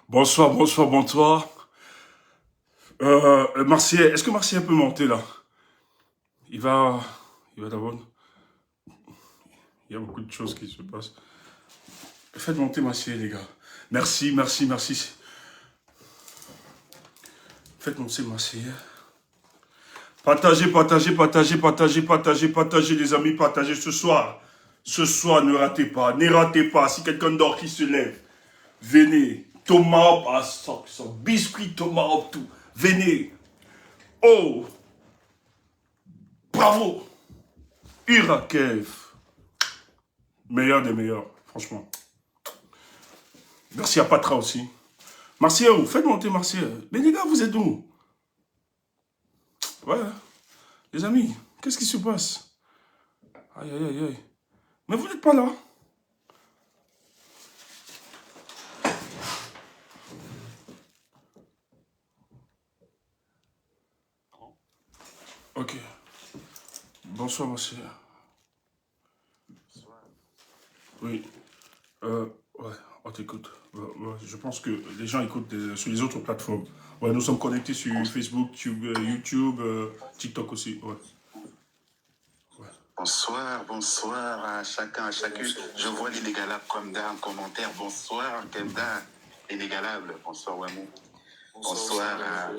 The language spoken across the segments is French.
Bonsoir, bonsoir, bonsoir. Martial, est-ce que Martial peut monter là? Il va, il va d'abord. Il y a beaucoup de choses qui se passent. Faites monter Martial, les gars. Merci, merci, merci. Faites monter Martial. Partagez, partagez, partagez, partagez, partagez, partagez, les amis, partagez ce soir. Ce soir, ne ratez pas, ne ratez pas. Si quelqu'un dort qui se lève, venez. Tomahawk à son biscuit Tomahawk tout. Venez. Oh, bravo. Irakev. Meilleur des meilleurs, franchement. Merci à Patra aussi. Martial, faites monter Martial. Mais les gars, vous êtes où? Ouais, les amis, qu'est-ce qui se passe? Aïe, aïe, aïe, aïe. Mais vous n'êtes pas là. Ok. Bonsoir, Martial. Oui. Ouais, on t'écoute. Ouais, je pense que les gens écoutent sur les autres plateformes. Ouais, nous sommes connectés sur Facebook, YouTube, TikTok aussi. Ouais. Ouais. Bonsoir, bonsoir à chacun, à chacune. Je vois l'inégalable Kemda en commentaire. Bonsoir Kemda, inégalable. Bonsoir Wamou. Bonsoir à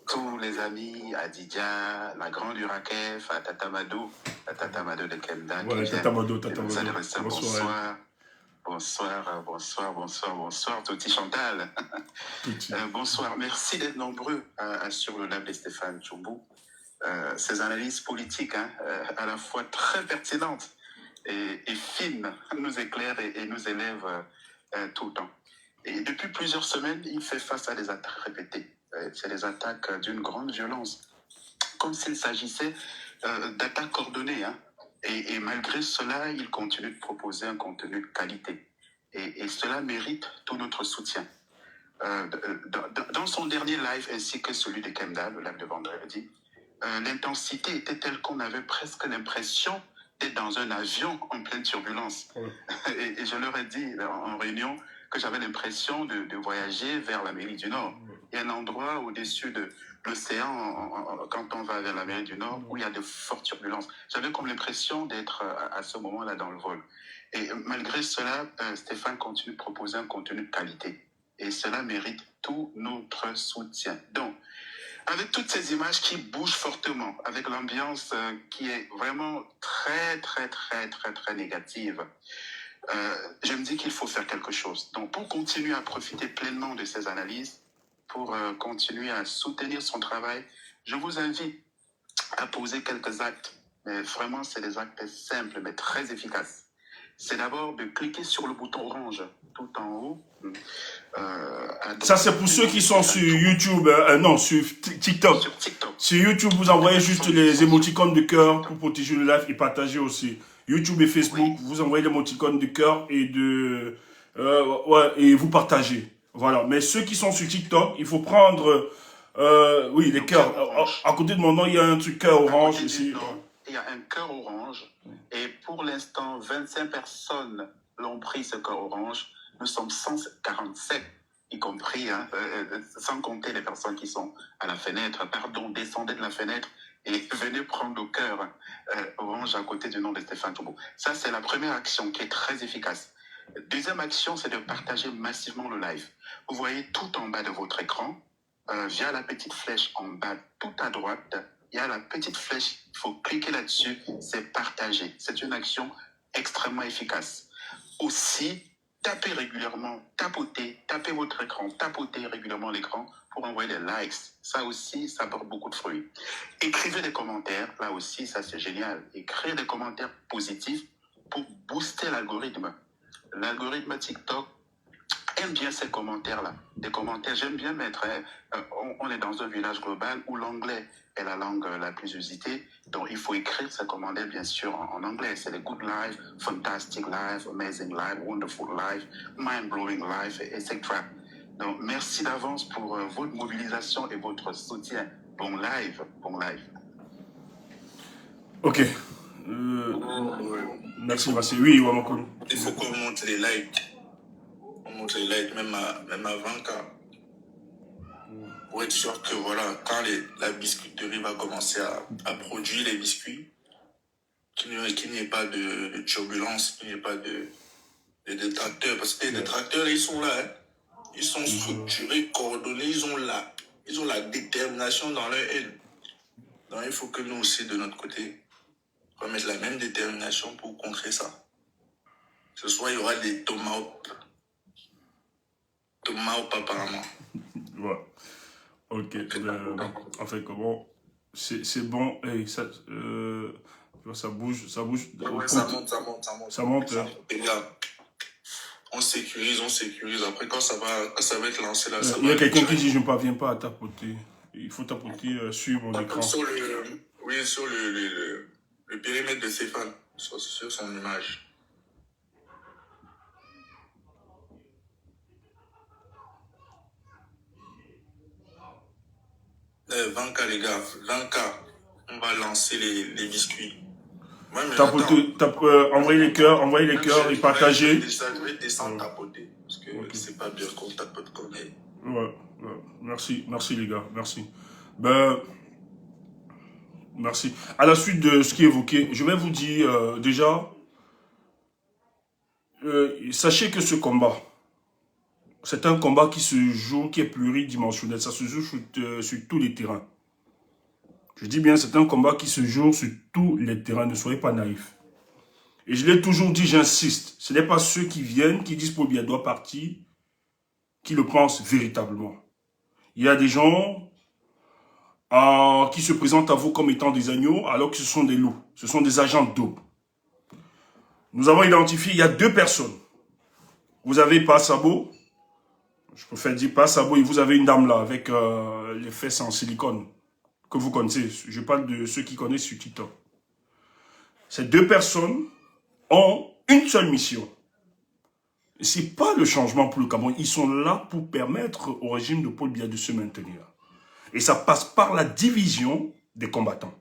tous les amis, à Didia, la grande Urakev, à Tatamadou, la Tatamadou de Kemda qui Ouais, vient Tatamado, de nous Tatamado. adresser un Bonsoir, elle. bonsoir. Bonsoir, bonsoir, bonsoir, bonsoir, Toti Chantal. Petit. Bonsoir, merci d'être nombreux sur le live de Stéphane Tchoubou. Ces analyses politiques, à la fois très pertinentes et fines, nous éclairent et nous élèvent tout le temps. Et depuis plusieurs semaines, il fait face à des attaques répétées. C'est des attaques d'une grande violence, comme s'il s'agissait d'attaques coordonnées. Et malgré cela, il continue de proposer un contenu de qualité. Et cela mérite tout notre soutien. Dans son dernier live, ainsi que celui de Kemda, le live de vendredi, l'intensité était telle qu'on avait presque l'impression d'être dans un avion en pleine turbulence. Ouais. Et je leur ai dit en réunion que j'avais l'impression de voyager vers l'Amérique du Nord. Ouais. Il y a un endroit au-dessus de l'océan, quand on va vers l'Amérique du Nord, où il y a de fortes turbulences. J'avais comme l'impression d'être à ce moment-là dans le vol. Et malgré cela, Stéphane continue de proposer un contenu de qualité. Et cela mérite tout notre soutien. Donc, avec toutes ces images qui bougent fortement, avec l'ambiance qui est vraiment très, très, très, très, très négative, je me dis qu'il faut faire quelque chose. Donc, pour continuer à profiter pleinement de ces analyses, pour continuer à soutenir son travail, je vous invite à poser quelques actes. Mais vraiment, c'est des actes simples, mais très efficaces. C'est d'abord de cliquer sur le bouton orange tout en haut. Ça, c'est pour ceux qui sont sur YouTube, non, sur TikTok. Sur TikTok. Sur YouTube, vous envoyez juste les émoticônes de cœur pour protéger le live et partager aussi. YouTube et Facebook, oui. Vous envoyez les émoticônes de cœur et ouais, et vous partagez. Voilà. Mais ceux qui sont sur TikTok, il faut prendre, oui, les cœurs. À côté de mon nom, il y a un truc cœur orange ici. Il y a un cœur orange. Et pour l'instant, 25 personnes l'ont pris, ce cœur orange. Nous sommes 147, y compris, sans compter les personnes qui sont à la fenêtre. Pardon, descendez de la fenêtre et venez prendre le cœur orange à côté du nom de Stéphane Tchoubou. Ça, c'est la première action qui est très efficace. Deuxième action, c'est de partager massivement le live. Vous voyez tout en bas de votre écran, via la petite flèche en bas tout à droite, il y a la petite flèche, il faut cliquer là-dessus, c'est partager. C'est une action extrêmement efficace. Aussi, tapez régulièrement, tapez votre écran, tapotez régulièrement l'écran pour envoyer des likes. Ça aussi, ça porte beaucoup de fruits. Écrivez des commentaires, là aussi, ça c'est génial. Écrivez des commentaires positifs pour booster l'algorithme. L'algorithme TikTok aime bien ces commentaires-là. Des commentaires, j'aime bien mettre, on est dans un village global où l'anglais est la langue la plus usitée, donc il faut écrire ces commentaires bien sûr en anglais. C'est les good life, fantastic life, amazing life, wonderful life, mind-blowing life, etc. Donc merci d'avance pour votre mobilisation et votre soutien. Bon live, bon live. Ok. Merci, merci. Oui, il faut qu'on monte les lives. monter les likes, même à 20K. Pour être sûr que voilà, quand la biscuiterie va commencer à produire les biscuits, qu'il n'y ait pas de turbulence, qu'il n'y ait pas de détracteurs. Parce que les détracteurs, ils sont là. Hein. Ils sont structurés, coordonnés, ils ont la détermination dans leur haine. Donc il faut que nous aussi, de notre côté, on mette la même détermination pour contrer ça. Ce soir, il y aura des tomahawks. Tomahawks apparemment. Ouais. Ok. Enfin, comment... C'est bon. Hey, ça bouge. Ouais, ça monte. Les gars, on sécurise. Après, quand ça va être lancé là, il y a quelqu'un qui dit je ne parviens pas à tapoter. Il faut tapoter sur mon écran. Sur le périmètre de Stéphane, sur son image. « 20K les gars, 20K, on va lancer les biscuits. » Envoyez les cœurs et partagez. Je vais descendre tapoter, parce que c'est pas bien qu'on tapote comme elle. Ouais. Merci les gars, merci. Merci. À la suite de ce qui est évoqué, je vais vous dire déjà, sachez que ce combat, c'est un combat qui se joue, qui est pluridimensionnel, ça se joue sur tous les terrains. Je dis bien, c'est un combat qui se joue sur tous les terrains, ne soyez pas naïfs. Et je l'ai toujours dit, j'insiste, ce n'est pas ceux qui viennent, qui disent Paul Biya doit partir, qui le pensent véritablement. Il y a des gens qui se présentent à vous comme étant des agneaux, alors que ce sont des loups, ce sont des agents d'aube. Nous avons identifié, il y a 2 personnes. Vous avez Passabo, je préfère dire Passabo, et vous avez une dame là, avec les fesses en silicone, que vous connaissez. Je parle de ceux qui connaissent sur TikTok. Ces 2 personnes ont une seule mission. Ce n'est pas le changement pour le Cameroun. Ils sont là pour permettre au régime de Paul Biya de se maintenir. Et ça passe par la division des combattants.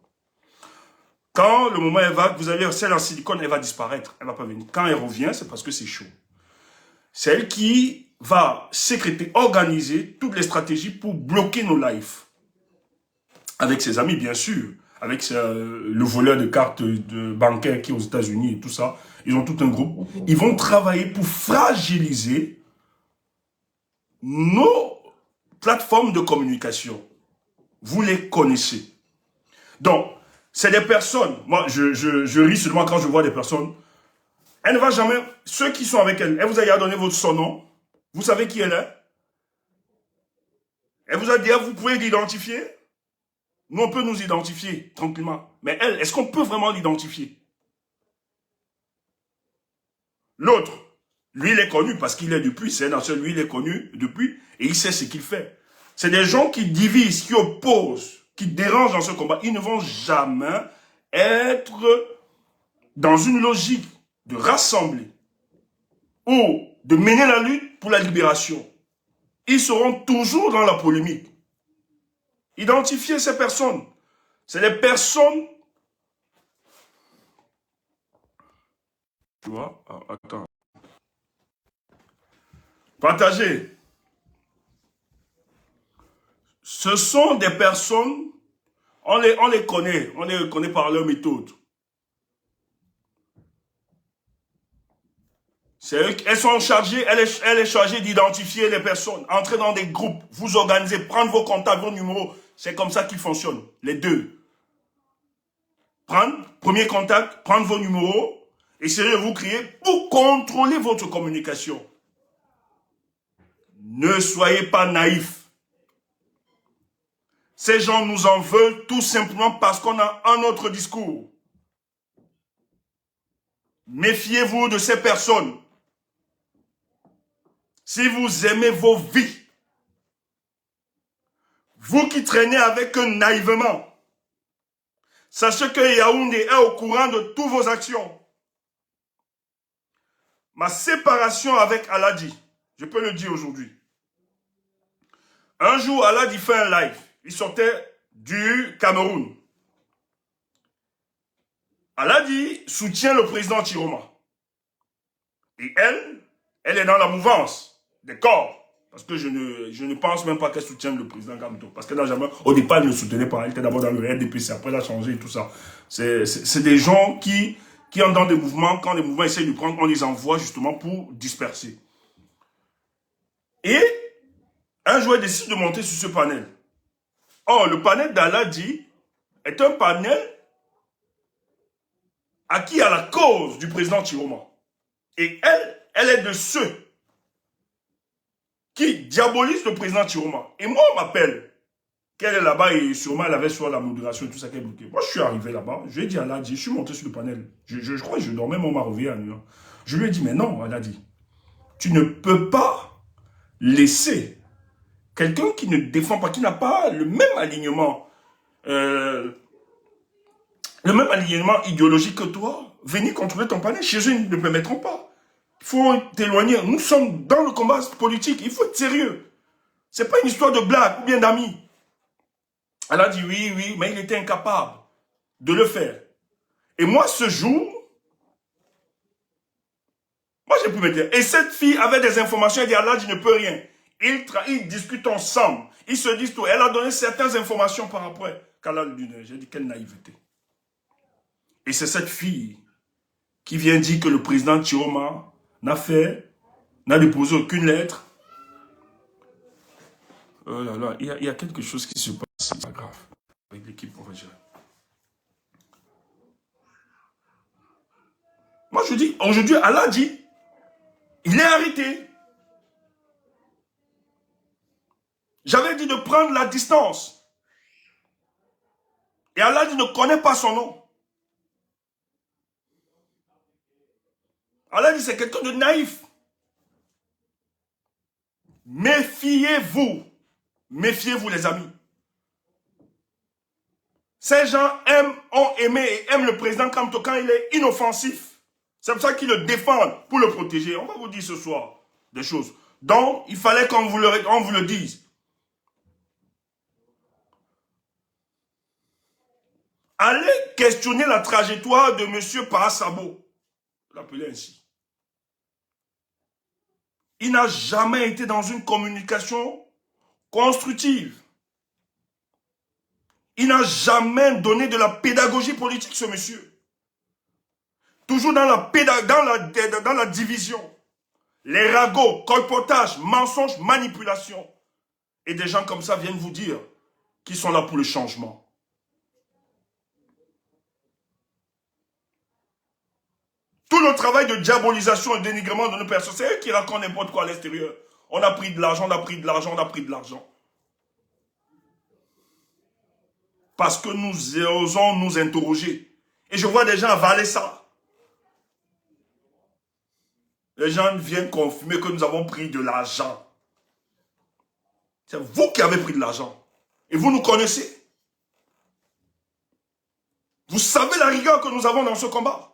Quand le moment est vague, vous allez celle en silicone, elle va disparaître. Elle ne va pas venir. Quand elle revient, c'est parce que c'est chaud. C'est elle qui va sécréter, organiser toutes les stratégies pour bloquer nos lives. Avec ses amis, bien sûr. Avec le voleur de cartes de bancaire qui est aux États-Unis et tout ça. Ils ont tout un groupe. Ils vont travailler pour fragiliser nos plateformes de communication. Vous les connaissez. Donc, c'est des personnes. Moi, je ris seulement quand je vois des personnes. Elle ne va jamais... Ceux qui sont avec elle, elle vous a déjà donné son nom. Vous savez qui elle est. Elle vous a dit, vous pouvez l'identifier. Nous, on peut nous identifier tranquillement. Mais elle, est-ce qu'on peut vraiment l'identifier? L'autre, lui, il est connu parce qu'il est depuis. C'est un seul, lui, il est connu depuis et il sait ce qu'il fait. C'est des gens qui divisent, qui opposent, qui dérangent dans ce combat. Ils ne vont jamais être dans une logique de rassembler ou de mener la lutte pour la libération. Ils seront toujours dans la polémique. Identifiez ces personnes. C'est les personnes... Tu vois? Attends. Partagez. Ce sont des personnes, on les connaît par leur méthode. Elles sont chargées, elle est chargée d'identifier les personnes, entrer dans des groupes, vous organiser, prendre vos contacts, vos numéros. C'est comme ça qu'ils fonctionnent, les deux. Premier contact, prendre vos numéros, essayez de vous créer pour contrôler votre communication. Ne soyez pas naïfs. Ces gens nous en veulent tout simplement parce qu'on a un autre discours. Méfiez-vous de ces personnes. Si vous aimez vos vies, vous qui traînez avec eux naïvement, sachez que Yaoundé est au courant de toutes vos actions. Ma séparation avec Aladi, je peux le dire aujourd'hui. Un jour, Aladi fait un live. Il sortait du Cameroun. Aladi soutient le président Chiroma. Et elle est dans la mouvance des corps. Parce que je ne pense même pas qu'elle soutienne le président Kamto. Parce qu'elle n'a jamais, au départ, elle ne le soutenait pas. Elle était d'abord dans le RDPC, après elle a changé et tout ça. C'est des gens qui entrent dans des mouvements, quand les mouvements essayent de prendre, on les envoie justement pour disperser. Et un jour, elle décide de monter sur ce panel. Or, le panel d'Aladi est un panel acquis à la cause du président Chiroma. Et elle est de ceux qui diabolisent le président Chiroma. Et moi, on m'appelle qu'elle est là-bas et sûrement elle avait soit la modération et tout ça qu'elle bloquait. Moi, je suis arrivé là-bas, je lui ai dit à Aladi, je suis monté sur le panel. Je crois que je dormais, mon réveillé à New York. Je lui ai dit, mais non, Aladi, tu ne peux pas laisser quelqu'un qui ne défend pas, qui n'a pas le même alignement, idéologique que toi, venir contrôler ton panel. Chez eux, ils ne le permettront pas. Il faut t'éloigner. Nous sommes dans le combat politique. Il faut être sérieux. Ce n'est pas une histoire de blague ou bien d'amis. Elle a dit oui, mais il était incapable de le faire. Et moi, ce jour, moi, j'ai pu me dire. Et cette fille avait des informations. Elle dit, Allah, je ne peux rien. Ils discutent ensemble. Ils se disent tout. Elle a donné certaines informations par après. J'ai dit, quelle naïveté. Et c'est cette fille qui vient dire que le président Chiroma n'a déposé aucune lettre. Oh là là, il y a quelque chose qui se passe. C'est pas grave. Avec l'équipe, on va gérer. Moi, je dis, aujourd'hui, Allah dit, il est arrêté. J'avais dit de prendre la distance. Et Allah dit, ne connaît pas son nom. Allah dit, c'est quelqu'un de naïf. Méfiez-vous. Méfiez-vous, les amis. Ces gens ont aimé et aiment le président Kamto quand il est inoffensif. C'est pour ça qu'ils le défendent pour le protéger. On va vous dire ce soir des choses. Donc, il fallait qu'on vous le dise. Allez questionner la trajectoire de M. Parasabo. L'appelez ainsi. Il n'a jamais été dans une communication constructive. Il n'a jamais donné de la pédagogie politique, ce monsieur. Toujours dans la division. Les ragots, colportage, mensonges, manipulation. Et des gens comme ça viennent vous dire qu'ils sont là pour le changement. Tout le travail de diabolisation et de dénigrement de nos personnes, c'est eux qui racontent n'importe quoi à l'extérieur. On a pris de l'argent, on a pris de l'argent, on a pris de l'argent. Parce que nous osons nous interroger. Et je vois des gens avaler ça. Les gens viennent confirmer que nous avons pris de l'argent. C'est vous qui avez pris de l'argent. Et vous nous connaissez. Vous savez la rigueur que nous avons dans ce combat.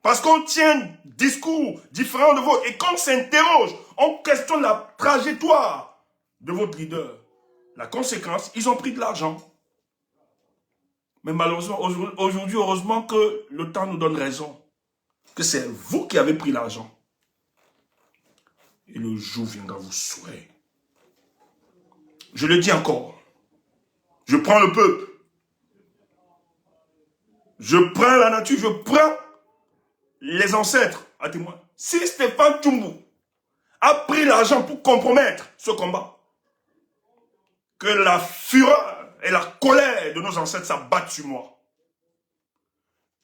Parce qu'on tient discours différents de vôtres. Et quand on s'interroge, on questionne la trajectoire de votre leader. La conséquence, ils ont pris de l'argent. Mais malheureusement, aujourd'hui, heureusement que le temps nous donne raison. Que c'est vous qui avez pris l'argent. Et le jour viendra, vous saurez. Je le dis encore. Je prends le peuple. Je prends la nature, je prends les ancêtres à témoin. Si Stéphane Tchoumbou a pris l'argent pour compromettre ce combat, que la fureur et la colère de nos ancêtres s'abattent sur moi.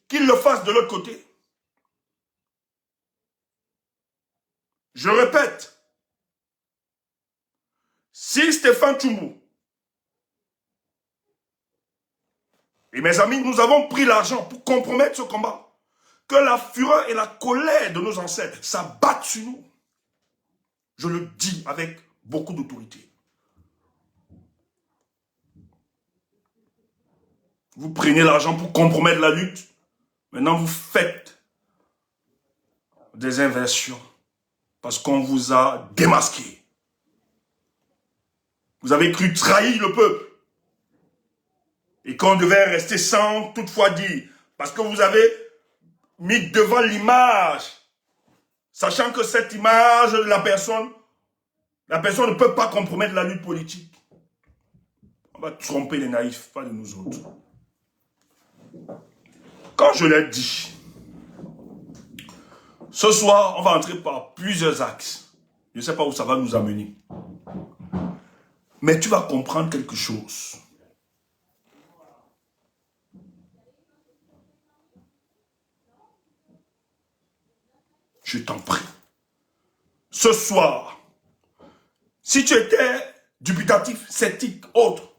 Qu'il le fasse de l'autre côté. Je répète, si Stéphane Tchoumbou et mes amis, nous avons pris l'argent pour compromettre ce combat, que la fureur et la colère de nos ancêtres s'abattent sur nous. Je le dis avec beaucoup d'autorité. Vous prenez l'argent pour compromettre la lutte. Maintenant, vous faites des inversions. Parce qu'on vous a démasqué. Vous avez cru trahir le peuple. Et qu'on devait rester sans toutefois dire. Parce que vous avez mis devant l'image, sachant que cette image, la personne ne peut pas compromettre la lutte politique. On va tromper les naïfs, pas de nous autres. Quand je l'ai dit, ce soir, on va entrer par plusieurs axes. Je ne sais pas où ça va nous amener. Mais tu vas comprendre quelque chose. Je t'en prie. Ce soir, si tu étais dubitatif, sceptique, autre,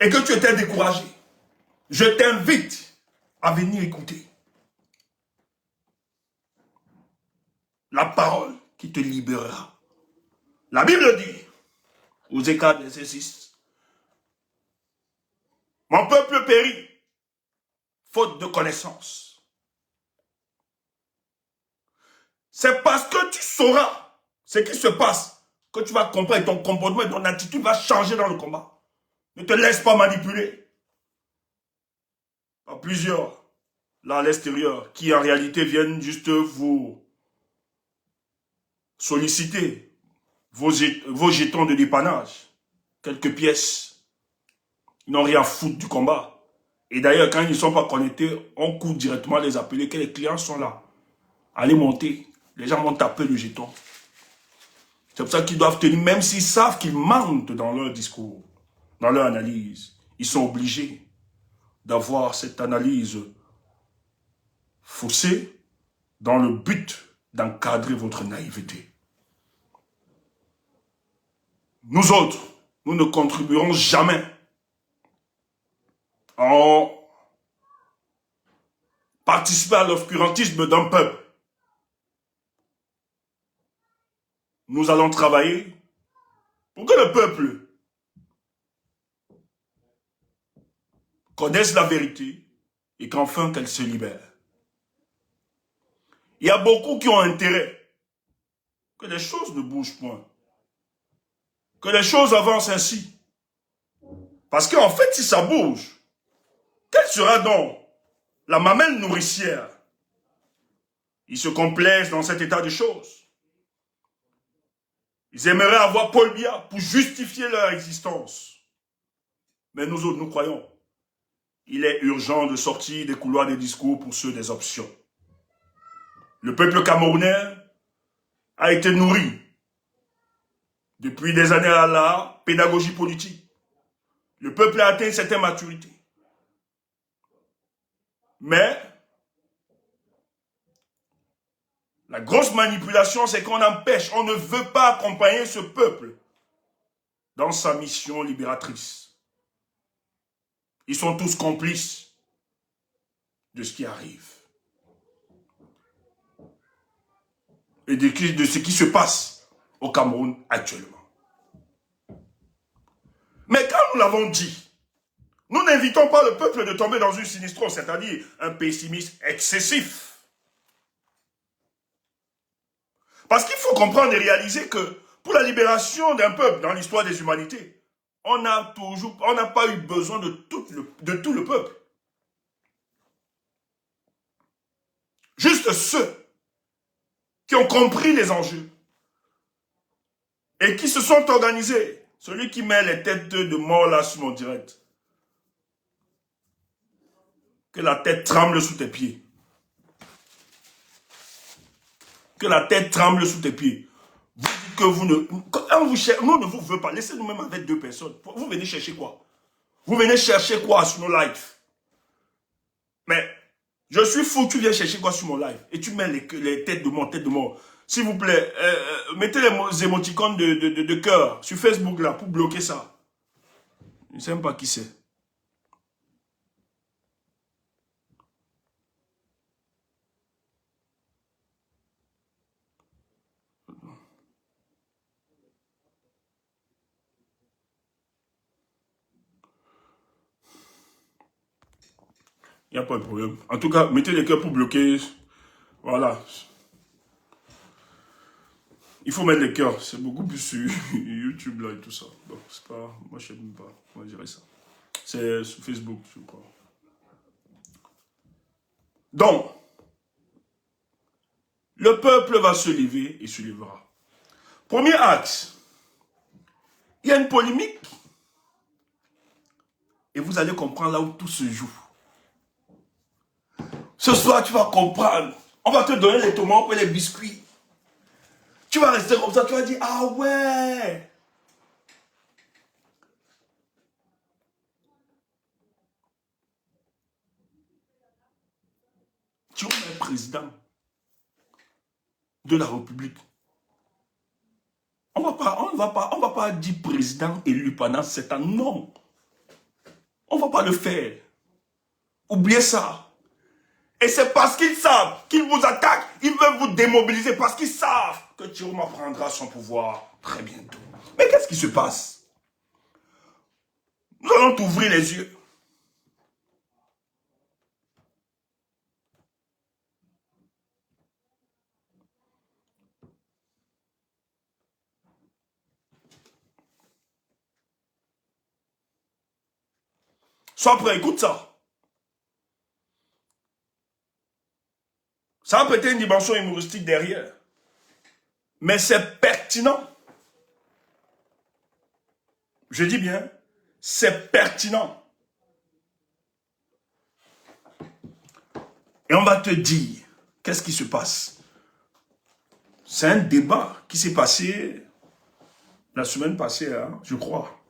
et que tu étais découragé, je t'invite à venir écouter la parole qui te libérera. La Bible dit, aux écarts verset 6, mon peuple périt, faute de connaissance. C'est parce que tu sauras ce qui se passe que tu vas comprendre et ton comportement et ton attitude va changer dans le combat. Ne te laisse pas manipuler par plusieurs, là à l'extérieur, qui en réalité viennent juste vous solliciter vos jetons de dépannage, quelques pièces. Ils n'ont rien à foutre du combat. Et d'ailleurs, quand ils ne sont pas connectés, on court directement les appeler, que les clients sont là. Allez monter. Les gens vont taper le jeton. C'est pour ça qu'ils doivent tenir, même s'ils savent qu'ils mentent dans leur discours, dans leur analyse. Ils sont obligés d'avoir cette analyse faussée dans le but d'encadrer votre naïveté. Nous autres, nous ne contribuerons jamais à participer à l'obscurantisme d'un peuple. Nous allons travailler pour que le peuple connaisse la vérité et qu'enfin qu'elle se libère. Il y a beaucoup qui ont intérêt que les choses ne bougent point, que les choses avancent ainsi. Parce qu'en fait, si ça bouge, quelle sera donc la mamelle nourricière? Ils se complaisent dans cet état de choses. Ils aimeraient avoir Paul Biya pour justifier leur existence. Mais nous autres, nous croyons, il est urgent de sortir des couloirs des discours pour ceux des options. Le peuple camerounais a été nourri depuis des années à la pédagogie politique. Le peuple a atteint une certaine maturité. Mais la grosse manipulation, c'est qu'on empêche, on ne veut pas accompagner ce peuple dans sa mission libératrice. Ils sont tous complices de ce qui arrive. Et de ce qui se passe au Cameroun actuellement. Mais quand nous l'avons dit, nous n'invitons pas le peuple de tomber dans une sinistrose, c'est-à-dire un pessimisme excessif. Parce qu'il faut comprendre et réaliser que pour la libération d'un peuple dans l'histoire des humanités, on n'a pas eu besoin de tout le peuple. Juste ceux qui ont compris les enjeux et qui se sont organisés. Celui qui met les têtes de mort là sur mon direct. Que la tête tremble sous tes pieds. Que la tête tremble sous tes pieds. Vous dites que vous ne... Quand vous cherchez, nous ne vous voulons pas. Laissez-nous même avec 2 personnes. Vous venez chercher quoi? Vous venez chercher quoi sur nos lives? Mais je suis fou, tu viens chercher quoi sur mon live? Et tu mets les têtes de mort. S'il vous plaît, mettez les émoticônes de cœur sur Facebook là pour bloquer ça. Je ne sais même pas qui c'est. Il n'y a pas de problème. En tout cas, mettez les cœurs pour bloquer. Voilà. Il faut mettre les cœurs. C'est beaucoup plus sur YouTube là et tout ça. Bon, c'est pas... Moi, je ne sais même pas comment gérer ça. C'est sur Facebook, je crois. Donc, Le peuple va se lever et se lèvera. Premier axe, il y a une polémique. Et vous allez comprendre là où tout se joue. Ce soir, tu vas comprendre. On va te donner les tomates et les biscuits. Tu vas rester comme ça, tu vas dire, ah ouais. Tu es un président de la République. On va pas dire président élu pendant 7 ans. Non. On ne va pas le faire. Oubliez ça. Et c'est parce qu'ils savent qu'ils vous attaquent, ils veulent vous démobiliser parce qu'ils savent que Chiroma prendra son pouvoir très bientôt. Mais qu'est-ce qui se passe? Nous allons t'ouvrir les yeux. Sois prêt, écoute ça. Ça a peut-être une dimension humoristique derrière. Mais c'est pertinent. Je dis bien, c'est pertinent. Et on va te dire, qu'est-ce qui se passe? C'est un débat qui s'est passé la semaine passée, hein, je crois.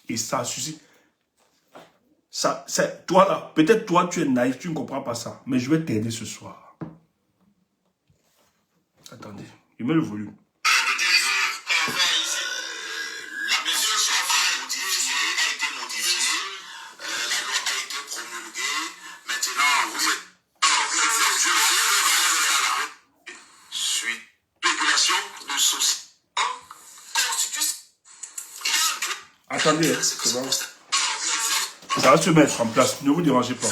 Et ça suscite... Toi là, peut-être toi tu es naïf, tu ne comprends pas ça. Mais je vais t'aider ce soir. Attendez, je mets le volume. Attendez, c'est bon. Ça va se mettre en place, ne vous dérangez pas.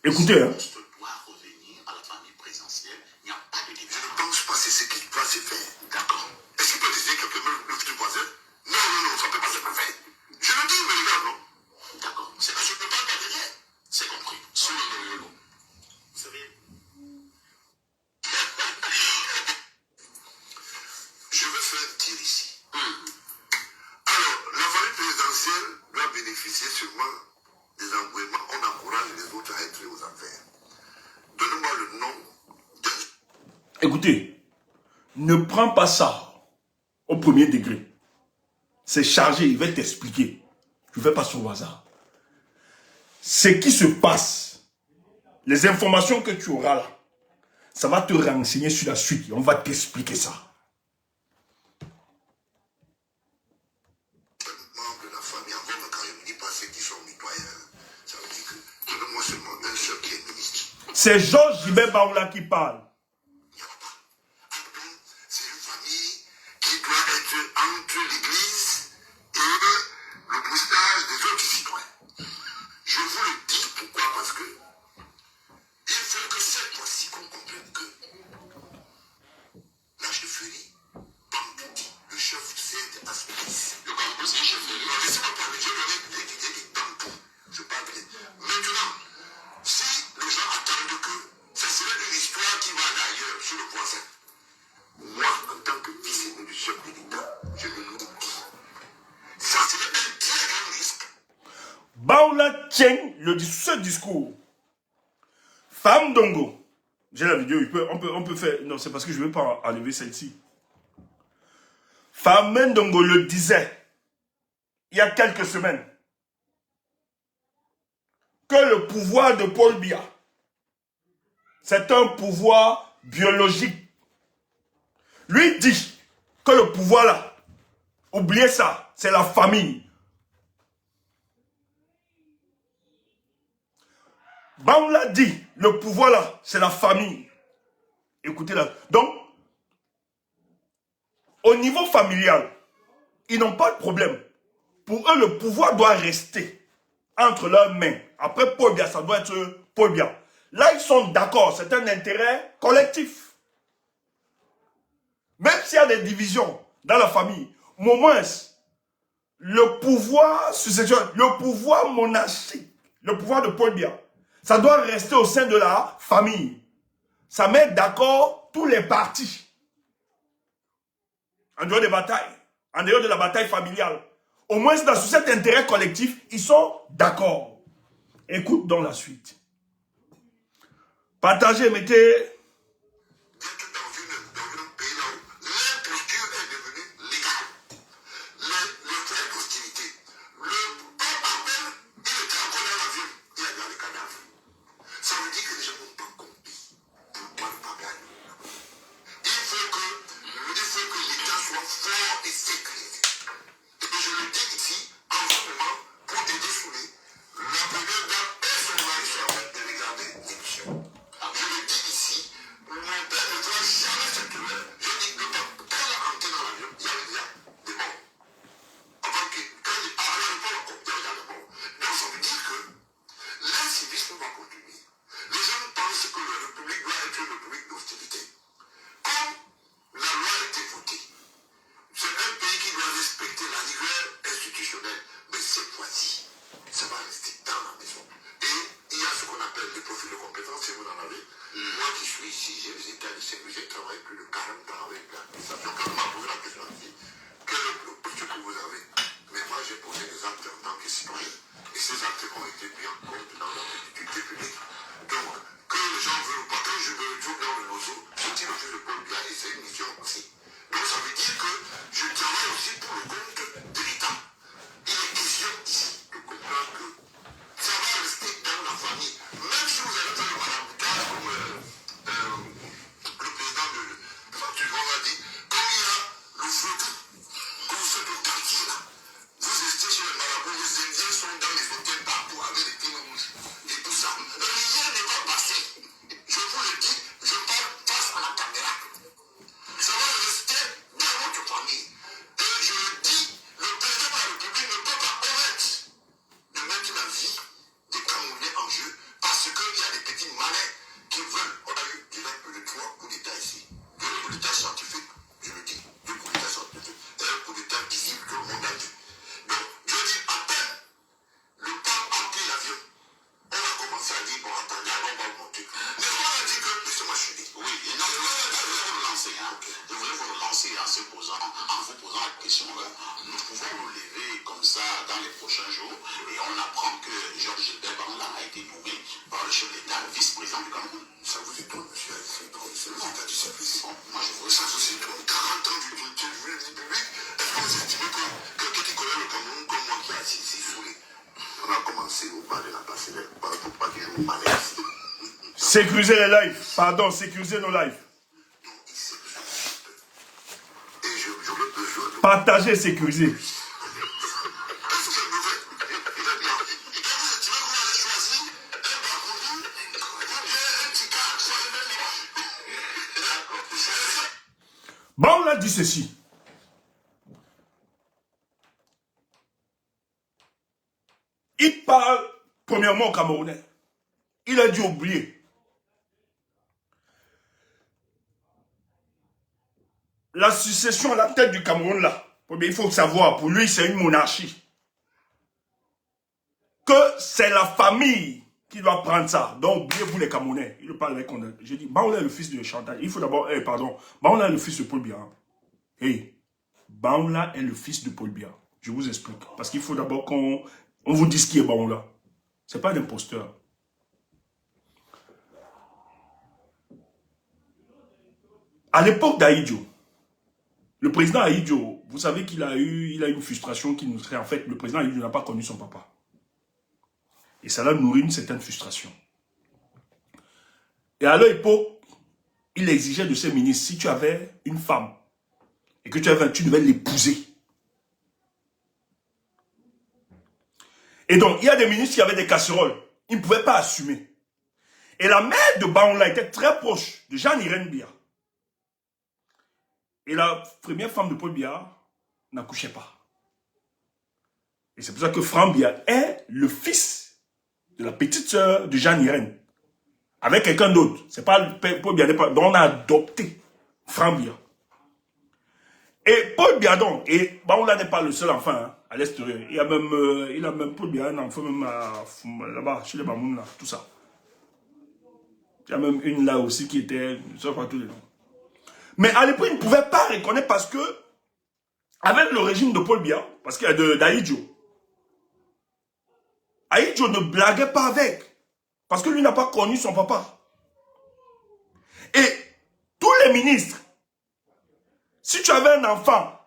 Écoutez, hein. Écoutez, ne prends pas ça au premier degré. C'est chargé, il va t'expliquer. Je ne fais pas ça au hasard. Ce qui se passe, les informations que tu auras là, ça va te renseigner sur la suite. On va t'expliquer ça. C'est Georges Gilbert Baoula qui parle. Baoula tient ce discours. Femme Dongo. J'ai la vidéo, on peut faire... Non, c'est parce que je ne veux pas enlever celle-ci. Femme Dongo le disait, il y a quelques semaines, que le pouvoir de Paul Biya, c'est un pouvoir biologique. Lui dit que le pouvoir là, oubliez ça, c'est la famille. Baoula dit, le pouvoir là, c'est la famille. Écoutez là. Donc, au niveau familial, ils n'ont pas de problème. Pour eux, le pouvoir doit rester entre leurs mains. Après Paul Biya, ça doit être Paul Biya. Là, ils sont d'accord, c'est un intérêt collectif. Même s'il y a des divisions dans la famille, au moins, le pouvoir successoral, le pouvoir monarchique, le pouvoir de Paul Biya, ça doit rester au sein de la famille. Ça met d'accord tous les partis. En dehors des batailles, en dehors de la bataille familiale. Au moins, dans cet intérêt collectif, ils sont d'accord. Écoute donc la suite. Partagez, mettez... Sécuriser les lives. Pardon, sécuriser nos lives. Partagez, sécuriser. Bon, on a dit ceci. Il parle premièrement au Camerounais. Il a dû oublier. La succession à la tête du Cameroun, là, il faut savoir, pour lui, c'est une monarchie. Que c'est la famille qui doit prendre ça. Donc, oubliez-vous les Camerounais. Il parle avec... Je dis, Baoula est le fils de Chantal. Il faut d'abord... Baoula est le fils de Paul Biya. Baoula est le fils de Paul Biya. Je vous explique. Parce qu'il faut d'abord qu'on vous dise qui est Baoula. Ce n'est pas un imposteur. À l'époque d'Ahidjo, le président Ahidjo, vous savez qu'il a eu une frustration qui nous serait... En fait, le président Ahidjo n'a pas connu son papa. Et ça l'a nourri une certaine frustration. Et à l'époque, il exigeait de ses ministres, si tu avais une femme et que tu devais l'épouser. Et donc, il y a des ministres qui avaient des casseroles. Ils ne pouvaient pas assumer. Et la mère de Baoula était très proche de Jeanne-Irène Biya. Et la première femme de Paul Biya n'accouchait pas. Et c'est pour ça que Franck Biya est le fils de la petite sœur de Jeanne-Irène. Avec quelqu'un d'autre. C'est pas Paul Biya. Donc on a adopté Franck Biya. Et Paul Biya donc, et Baoula n'est pas le seul enfant. Hein. à l'extérieur. Il a même Paul Biya, un enfant même là-bas, chez les Mamoun, là, tout ça. Il y a même une là aussi qui était, je ne sais pas tous les noms. Mais à l'époque, il ne pouvait pas reconnaître parce que, avec le régime de Paul Biya, parce qu'il y a d'Ahidjo, Ahidjo ne blaguait pas avec. Parce que lui n'a pas connu son papa. Et tous les ministres, si tu avais un enfant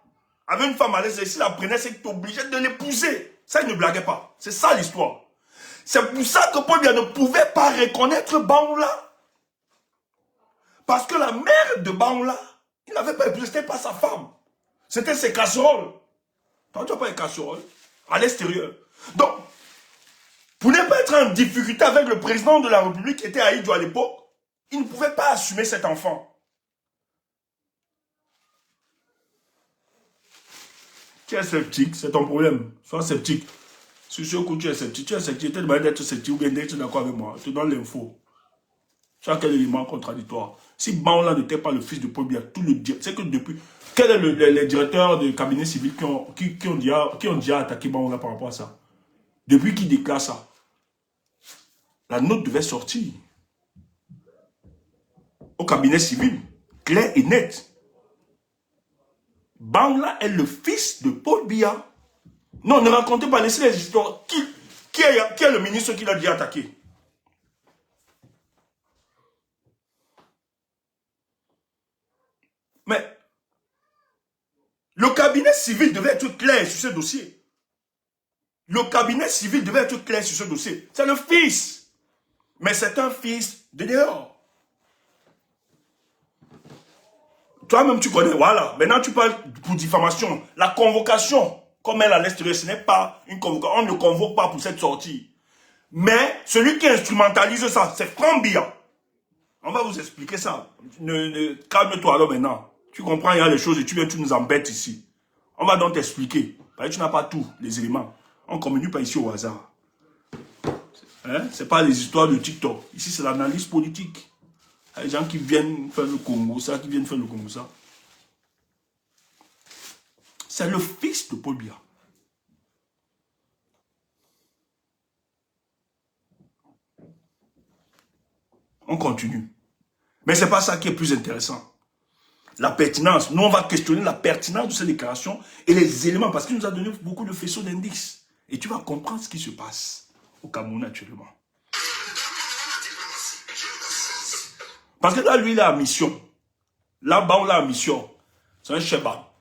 avec une femme à l'aise, s'il la prenait, c'est que tu es obligé de l'épouser. Ça, il ne blaguait pas. C'est ça l'histoire. C'est pour ça que Paul Biya ne pouvait pas reconnaître Bangoula. Parce que la mère de Bangoula, il n'avait pas épousé, c'était pas sa femme. C'était ses casseroles. Tu n'as pas les casseroles à l'extérieur. Donc, pour ne pas être en difficulté avec le président de la République qui était Ahidjo à l'époque, il ne pouvait pas assumer cet enfant. Tu es sceptique, c'est ton problème. Sois sceptique. Si ce coup tu es sceptique, tu es de manière d'être sceptique ou bien d'être d'accord avec moi. Je te donne l'info. Tu as quel élément contradictoire? Si Bangoula n'était pas le fils de Paul Biya, c'est que depuis... Quel est les directeurs de cabinet civil qui ont déjà attaqué Bangoula par rapport à ça? Depuis qu'il déclare ça, la note devait sortir au cabinet civil, clair et net. Bangoula est le fils de Paul Biya. Non, ne racontez pas, laissez les histoires. Qui est le ministre qui l'a déjà attaqué? Mais le cabinet civil devait être clair sur ce dossier. Le cabinet civil devait être clair sur ce dossier. C'est le fils. Mais c'est un fils de dehors. Toi-même, tu connais. Voilà. Maintenant, tu parles pour diffamation. La convocation, comme elle à l'extérieur, ce n'est pas une convocation. On ne convoque pas pour cette sortie. Mais celui qui instrumentalise ça, c'est Franck Biya. On va vous expliquer ça. Calme-toi alors maintenant. Tu comprends, il y a les choses et tu nous embêtes ici. On va donc t'expliquer. Parce que tu n'as pas tous les éléments. On ne communique pas ici au hasard. Hein? Ce n'est pas les histoires de TikTok. Ici, c'est l'analyse politique. Il y a des gens qui viennent faire le Congo, ça, qui viennent faire le Congo, ça. C'est le fils de Paul Biya. On continue. Mais ce n'est pas ça qui est plus intéressant. La pertinence. Nous, on va questionner la pertinence de ces déclarations et les éléments, parce qu'il nous a donné beaucoup de faisceaux d'indices. Et tu vas comprendre ce qui se passe au Cameroun actuellement. Parce que là, lui, il est à mission. Là-bas, on l'a à mission. C'est un Sheba.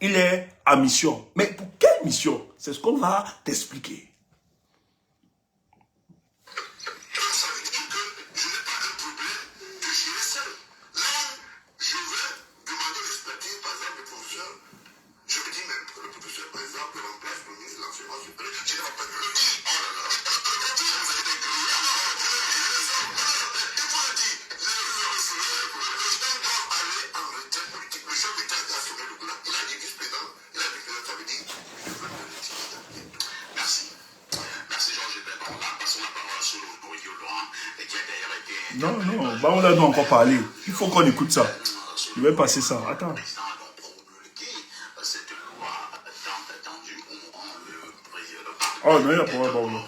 Il est à mission. Mais pour quelle mission? C'est ce qu'on va t'expliquer. Non, non, bah on a dû encore parler. Il faut qu'on écoute ça. Je vais passer ça. Attends. Oh non, il n'y a pas de problème.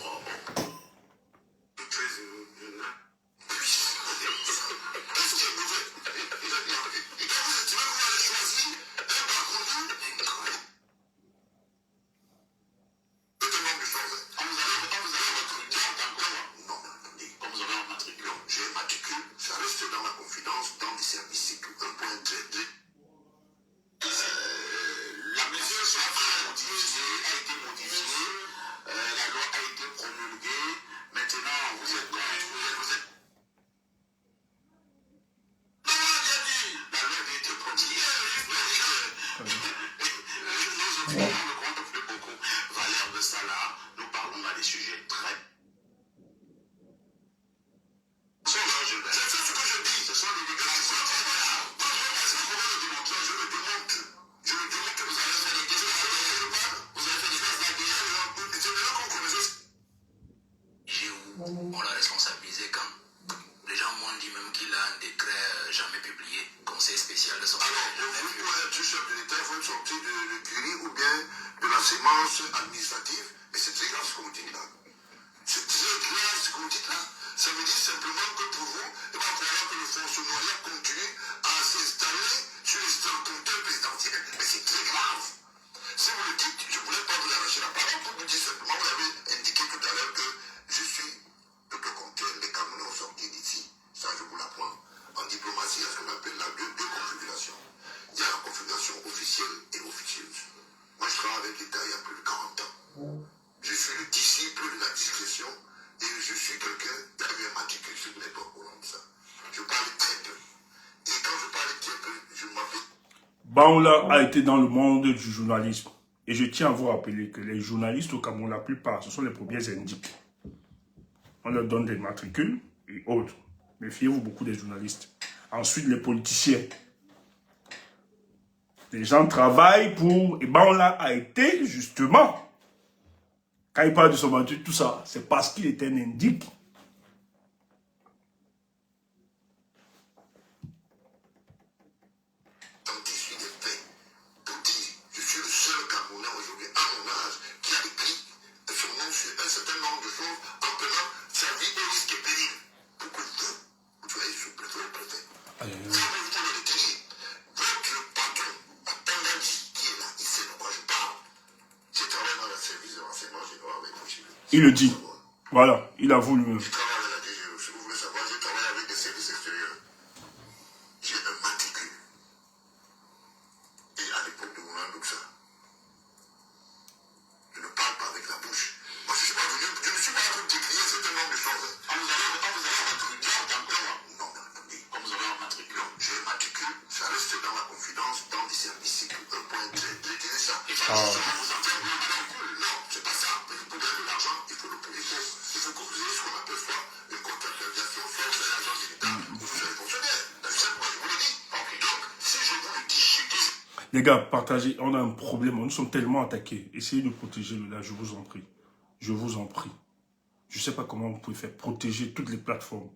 On l'a responsabilisé quand les gens m'ont dit même qu'il a un décret jamais publié, conseil spécial de sortie. Alors, pour vous, pour être chef de l'État, il faut être sorti de Curie ou bien de la sémence administrative, mais c'est très grave ce que vous dites là. C'est très grave ce que vous dites là. Ça veut dire simplement que pour vous, il va falloir que le fonctionnaire continue à s'installer sur les compteurs présidentiels. Mais c'est très grave. Si vous le dites, je ne voulais pas vous arracher la parole pour vous dire simplement, vous avez indiqué tout à l'heure que je suis de deux compteurs, les Camerounais ont sorti d'ici. Ça, je vous l'apprends. En diplomatie, il y a ce qu'on appelle la deux configurations. Il y a la configuration officielle et officieuse. Moi, je travaille avec l'État il y a plus de 40 ans. Je suis le disciple de la discrétion et je suis quelqu'un qui a eu un matricule sur l'époque au long de ça. Je parle très peu. Et quand je parle très peu, je m'appelle. Baoula a été dans le monde du journalisme. Et je tiens à vous rappeler que les journalistes au Cameroun, la plupart, ce sont les premiers indiques. On leur donne des matricules et autres. Méfiez-vous beaucoup des journalistes. Ensuite, les politiciens. Les gens travaillent pour... Et Baoula a été, justement, quand il parle de son matricule, tout ça, c'est parce qu'il était un indique. Je suis le seul Camerounais aujourd'hui, à mon âge, qui a écrit son nom sur un certain nombre de choses en prenant sa vie au risque et péril pour que vous soyez souple, vous le préfet. Ça, vous pouvez le dire. Votre patron, Atangani, qui est là, il sait de quoi je parle. J'ai travaillé dans le service de renseignement général avec vous. Il le dit. Voilà, il avoue lui-même. Je travaille avec la DGE. Si vous voulez savoir, j'ai travaillé avec des services extérieurs. J'ai un matricule. Et à l'époque de Moulin Douksa, je ne parle pas avec la bouche. Moi, je ne suis pas venu, je ne suis pas venu décrier un certain nombre de choses. Quand vous avez un matricule, non, mais attendez. Quand vous avez un matricule, j'ai un matricule, ça reste dans la confidence, dans des services, c'est un point de ça. Et ça, vous en faites un matricule. Non, c'est pas ça. Il faut gagner de l'argent, il faut le payer. Il faut que vous ayez ce qu'on appelle soit une contractualisation, soit vous avez l'agence de l'État, ou vous serez fonctionnaire. C'est moi, je vous le dis. Donc, si je vous le dis, je dis. Les gars, partagez. On a un problème. Nous sommes tellement attaqués. Essayez de protéger le là, je vous en prie. Je vous en prie. Je ne sais pas comment vous pouvez faire. Protéger toutes les plateformes.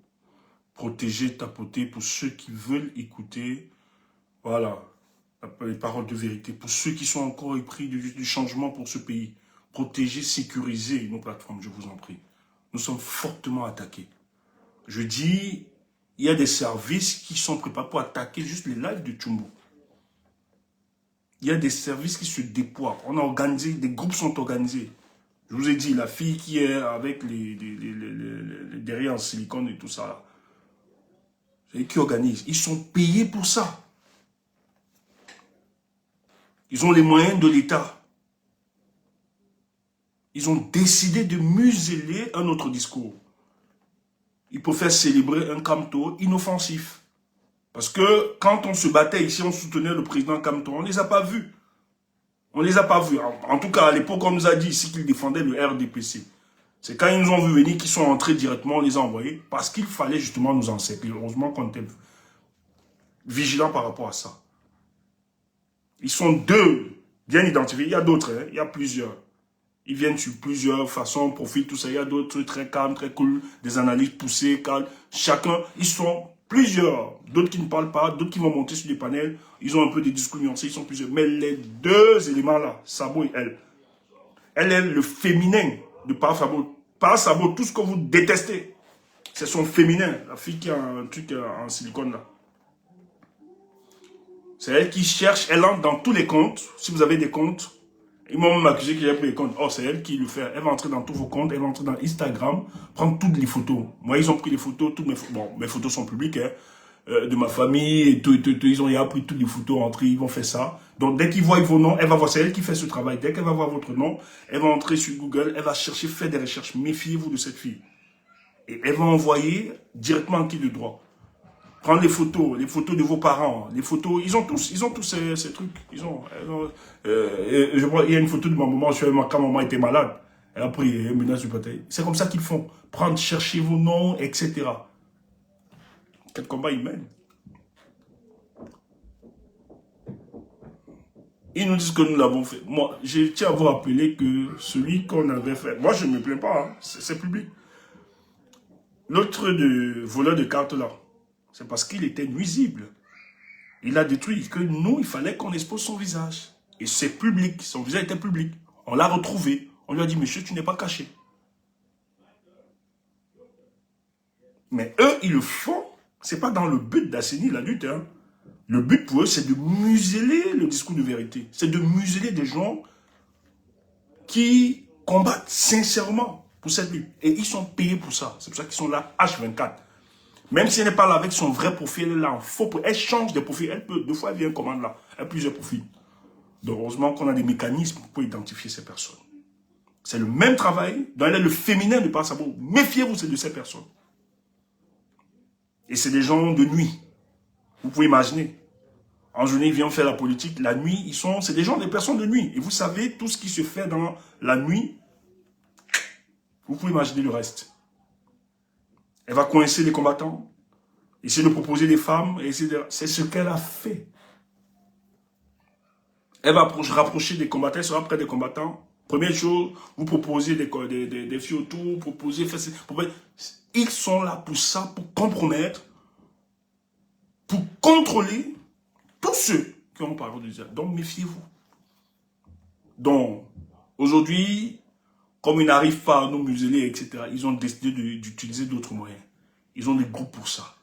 Protéger, tapoter pour ceux qui veulent écouter. Voilà. Les paroles de vérité. Pour ceux qui sont encore épris du changement pour ce pays. Protéger, sécuriser nos plateformes, je vous en prie. Nous sommes fortement attaqués. Je dis, il y a des services qui sont préparés pour attaquer juste les lives de Tchumbo. Il y a des services qui se déploient. On a organisé, des groupes sont organisés. Je vous ai dit, la fille qui est avec les derrière en silicone et tout ça, là. C'est qui organisent. Ils sont payés pour ça. Ils ont les moyens de l'État. Ils ont décidé de museler un autre discours. Ils peuvent faire célébrer un Kamto inoffensif. Parce que quand on se battait ici, on soutenait le président Kamto, on ne les a pas vus. On ne les a pas vus. En tout cas, à l'époque, on nous a dit ici qu'ils défendaient le RDPC. C'est quand ils nous ont vu venir qu'ils sont entrés directement, on les a envoyés, parce qu'il fallait justement nous encercler. Heureusement qu'on était vigilants par rapport à ça. Ils sont deux, bien identifiés. Il y a d'autres, hein, il y a plusieurs. Ils viennent sur plusieurs façons, profil, tout ça. Il y a d'autres très calmes, très cool, des analyses poussées, calmes. Chacun, ils sont plusieurs. D'autres qui ne parlent pas, d'autres qui vont monter sur les panels. Ils ont un peu des discours nuancés, ils sont plusieurs. Mais les deux éléments-là, Sabo et elle est le féminin de Par Sabo. Par Sabo, tout ce que vous détestez, c'est son féminin. La fille qui a un truc en silicone là. C'est elle qui cherche, elle entre dans tous les comptes. Si vous avez des comptes, ils m'ont même accusé que j'ai pris les comptes. Oh, c'est elle qui le fait. Elle va entrer dans tous vos comptes, elle va entrer dans Instagram, prendre toutes les photos. Moi, ils ont pris les photos, toutes mes photos. Bon, mes photos sont publiques, hein, de ma famille, et tout. Ils ont pris toutes les photos, entrées, ils vont faire ça. Donc, dès qu'ils voient vos noms, elle va voir, c'est elle qui fait ce travail. Dès qu'elle va voir votre nom, elle va entrer sur Google, elle va chercher, faire des recherches. Méfiez-vous de cette fille. Et elle va envoyer directement en qui de droit. Prendre les photos de vos parents, les photos, ils ont tous ces trucs. Je vois, il y a une photo de ma maman, quand maman était malade. Elle a pris un menace du pâté. C'est comme ça qu'ils font. Prendre, chercher vos noms, etc. Quel combat ils mènent. Ils nous disent que nous l'avons fait. Moi, je tiens à vous rappeler que celui qu'on avait fait, moi je ne me plains pas, hein, c'est public. L'autre voleur de cartes là, c'est parce qu'il était nuisible. Il a détruit que nous, il fallait qu'on expose son visage. Et c'est public, son visage était public. On l'a retrouvé. On lui a dit, monsieur, tu n'es pas caché. Mais eux, ils le font. Ce n'est pas dans le but d'assainir la lutte. Hein. Le but pour eux, c'est de museler le discours de vérité. C'est de museler des gens qui combattent sincèrement pour cette lutte. Et ils sont payés pour ça. C'est pour ça qu'ils sont là H24. Même si elle n'est pas là avec son vrai profil, elle est là en faux profil. Elle change de profil. Elle peut, deux fois, elle vient commande là. Elle a plusieurs profils. Donc, heureusement qu'on a des mécanismes pour identifier ces personnes. C'est le même travail. Donc, elle est le féminin de par sa peau. Méfiez-vous de ces personnes. Et c'est des gens de nuit. Vous pouvez imaginer. En journée, ils viennent faire la politique. La nuit, c'est des gens, des personnes de nuit. Et vous savez, tout ce qui se fait dans la nuit, vous pouvez imaginer le reste. Elle va coincer les combattants, essayer de proposer des femmes, c'est ce qu'elle a fait. Elle va rapprocher des combattants, elle sera près des combattants. Première chose, vous proposez des filles autour, ils sont là pour ça, pour compromettre, pour contrôler tous ceux qui ont parlé de ça. Donc, méfiez-vous. Donc, aujourd'hui, comme ils n'arrivent pas à nous museler, etc., ils ont décidé d'utiliser d'autres moyens. Ils ont des groupes pour ça.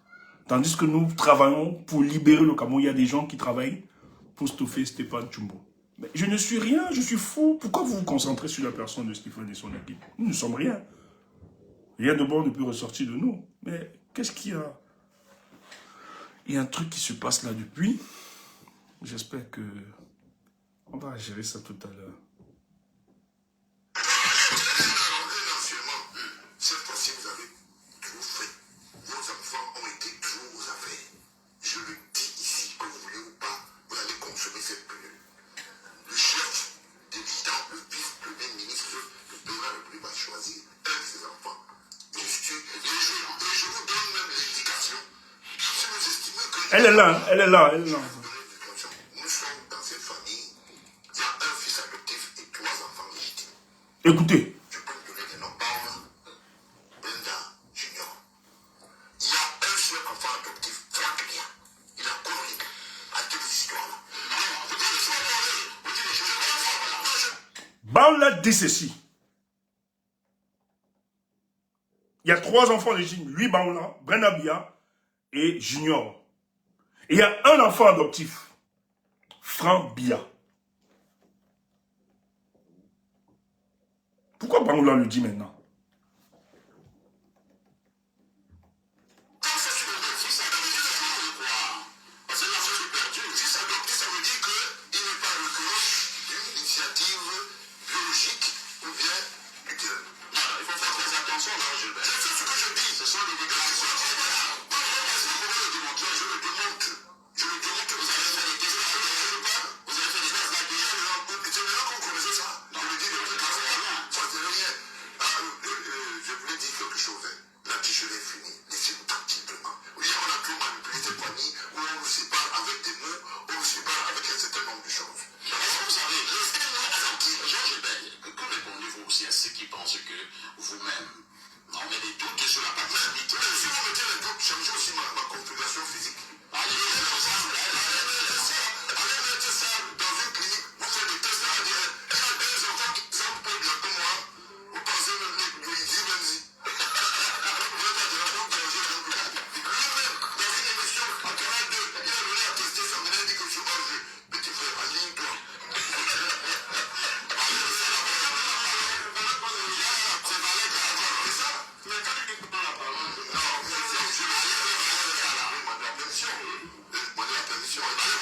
Tandis que nous travaillons pour libérer le Cameroun. Il y a des gens qui travaillent pour stopper Stéphane Tchoumbou. Mais je ne suis rien, je suis fou. Pourquoi vous vous concentrez sur la personne de Stéphane et son équipe? Nous ne sommes rien. Rien de bon ne peut ressortir de nous. Mais qu'est-ce qu'il y a? Il y a un truc qui se passe là depuis. J'espère que on va gérer ça tout à l'heure. Cette fois-ci, vous avez tout fait. Vos enfants ont été toujours aux affaires. Je le dis ici, que vous voulez ou pas, vous allez consommer cette pilule. Le chef des militants, le vice-premier ministre, le président le plus va choisir un de ses enfants. Et je vous donne même l'indication. Si vous estimez que... Elle est là, elle est là, elle est là. Nous sommes dans cette famille, il y a un fils adoptif et 3 enfants légitimes. Écoutez. Je peux me donner des noms. Paula, Brenda, Junior. Il y a un seul enfant adoptif, Franck Bia. Il a connu à toutes ces histoires-là. Baoula dit ceci. Il y a 3 enfants légitimes. Lui, Baoula, Brenda Bia et Junior. Et il y a un enfant adoptif. Franck Bia. Pourquoi Baoula le dit maintenant? Permission.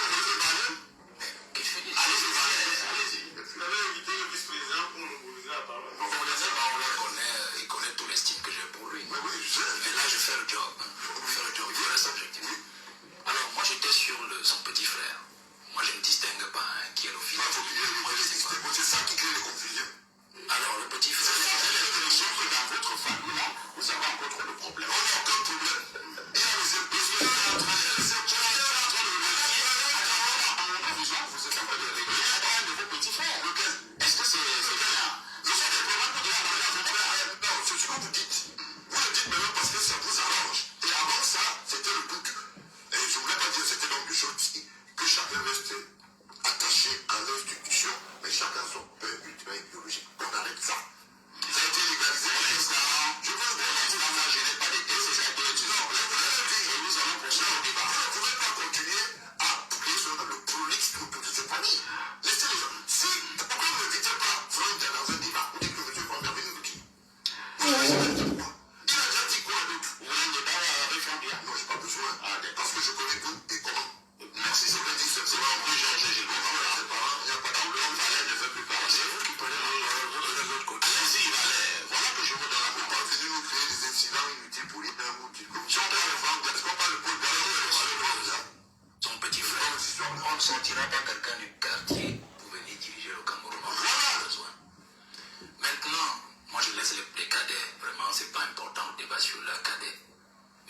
pas sur leur cadet.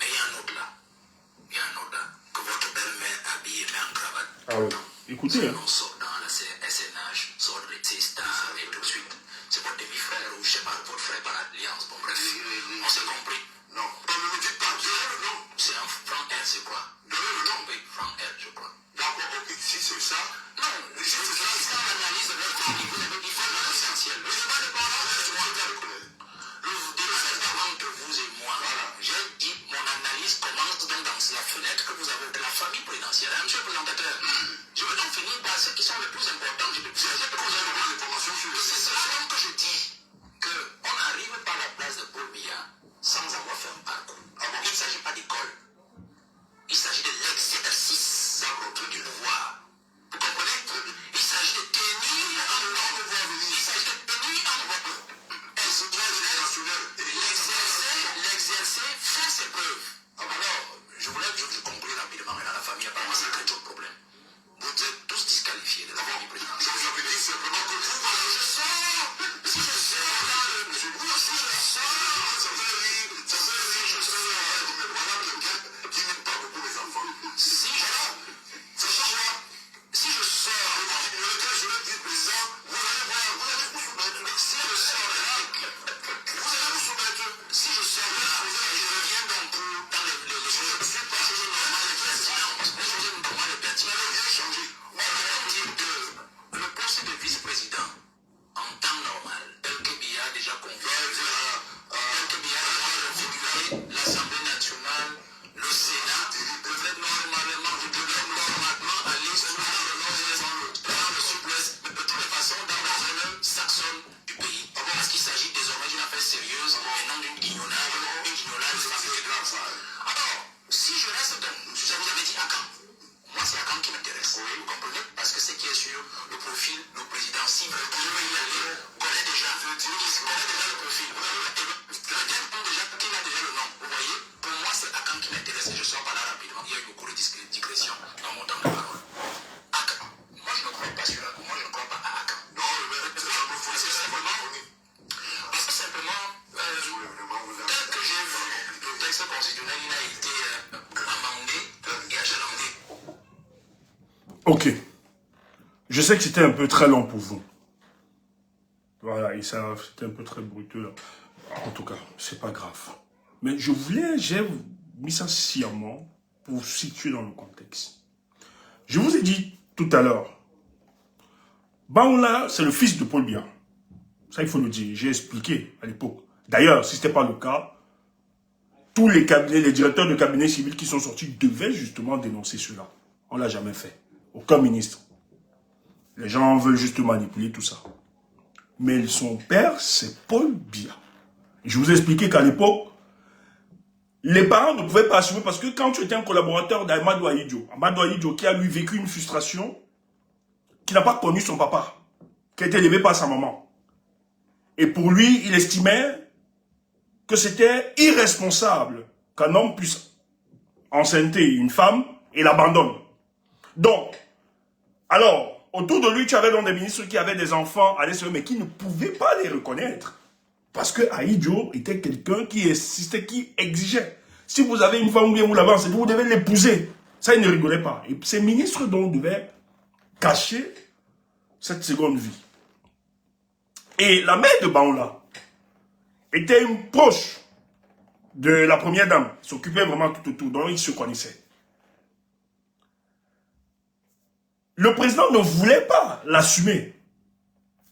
Mais il y a un autre là. Il y a un autre là. Que votre belle-mère habille et met en cravate. Ah oui. Écoutez, hein. On sort dans la SNH, sort de Star et tout de suite. C'est votre demi-frère ou je sais pas, votre frère par alliance. Bon, bref, on s'est compris. Non, ne me dites pas non. C'est un franc R, c'est quoi? Non, franc R, je crois. D'accord, ok, si c'est ça. Non, je fais l'analyse de votre vie. Vous avez dit faire l'essentiel. Je ne sais pas de quoi le débat entre vous et moi. J'ai dit mon analyse commence donc dans la fenêtre que vous avez de la famille présidentielle. Hein, monsieur le présentateur. Je veux donc finir par ceux qui sont les plus importants. Je vais vous avez des informations sur le. C'est cela donc que je dis qu'on arrive par la place de Paul Biya sans avoir fait un parcours. Il ne s'agit pas d'école. Il s'agit de l'exercice du pouvoir. Vous comprenez? Il s'agit de tenir en ordre. Il s'agit de tenir en ordre. L'exercer fait ses preuves. Alors, je voulais que je conclue rapidement. Maintenant, la famille, apparemment, c'est un autre problème. Vous êtes tous disqualifiés de la famille présidentielle. Je vous avais dit simplement que vous, je sors. Si je sors là, monsieur, vous aussi, je sors. Ça veut dire, je sors. Mais voilà quelqu'un qui n'aime pas beaucoup les enfants. Si je sors, si je sors, je le dis président, vous allez voir, vous allez vous soumettre. Si je sors là, vous allez vous soumettre. Si je sors là, je reviens donc dans les choses. Je ne suis pas chose normale et pertinente. Les choses normales et pertinentes, je vais changer. On va dire que le poste de vice-président, en temps normal, tel que Biya a déjà confié, tel que Biya a déjà configuré l'Assemblée nationale, le Sénat, devrait normalement aller sur le sud-ouest, mais de toutes les façons dans la zone saxonne du pays. Parce qu'il s'agit désormais d'une affaire sérieuse et non d'une guignolade fabriquée de l'enfant. Alors, si je reste donc, je vous avais dit à quand? Moi, c'est Akam qui m'intéresse. Vous comprenez? Parce que ce qui est sur le profil, le président, si vous voulez y aller, connaît déjà le profil. Le gars déjà qu'il a déjà le nom. Vous voyez? Pour moi, c'est Akam qui m'intéresse et je sors par là rapidement. Il y a eu beaucoup de digressions dans mon temps de parole. Akam. Moi, je ne crois pas sur Akam. Moi, je ne crois pas à Akam. Non, c'est simplement. Parce que simplement, tel que j'ai vu le texte constitutionnel, il a été amendé et achalandé. Ok. Je sais que c'était un peu très long pour vous. Voilà, et ça, c'était un peu très bruteux. Là. En tout cas, c'est pas grave. Mais j'ai mis ça sciemment pour vous situer dans le contexte. Je vous ai dit tout à l'heure, Baoula, c'est le fils de Paul Biya. Ça, il faut le dire. J'ai expliqué à l'époque. D'ailleurs, si ce n'était pas le cas, tous les cabinets, les directeurs de cabinets civils qui sont sortis devaient justement dénoncer cela. On ne l'a jamais fait. Aucun ministre. Les gens veulent juste manipuler tout ça. Mais son père, c'est Paul Biya. Je vous ai expliqué qu'à l'époque, les parents ne pouvaient pas assumer parce que quand tu étais un collaborateur d'Amadou Ahidjo, qui a lui vécu une frustration, qui n'a pas connu son papa, qui a été élevé par sa maman. Et pour lui, il estimait que c'était irresponsable qu'un homme puisse enceinter une femme et l'abandonne. Donc, alors, autour de lui, tu avais donc des ministres qui avaient des enfants à l'extérieur, mais qui ne pouvaient pas les reconnaître. Parce que Ahidjo était quelqu'un qui insistait, qui exigeait. Si vous avez une femme ou bien vous l'avez enceinte, vous devez l'épouser. Ça, il ne rigolait pas. Et ces ministres donc devaient cacher cette seconde vie. Et la mère de Baoula était une proche de la première dame. Il s'occupait vraiment tout autour, donc ils se connaissaient. Le président ne voulait pas l'assumer.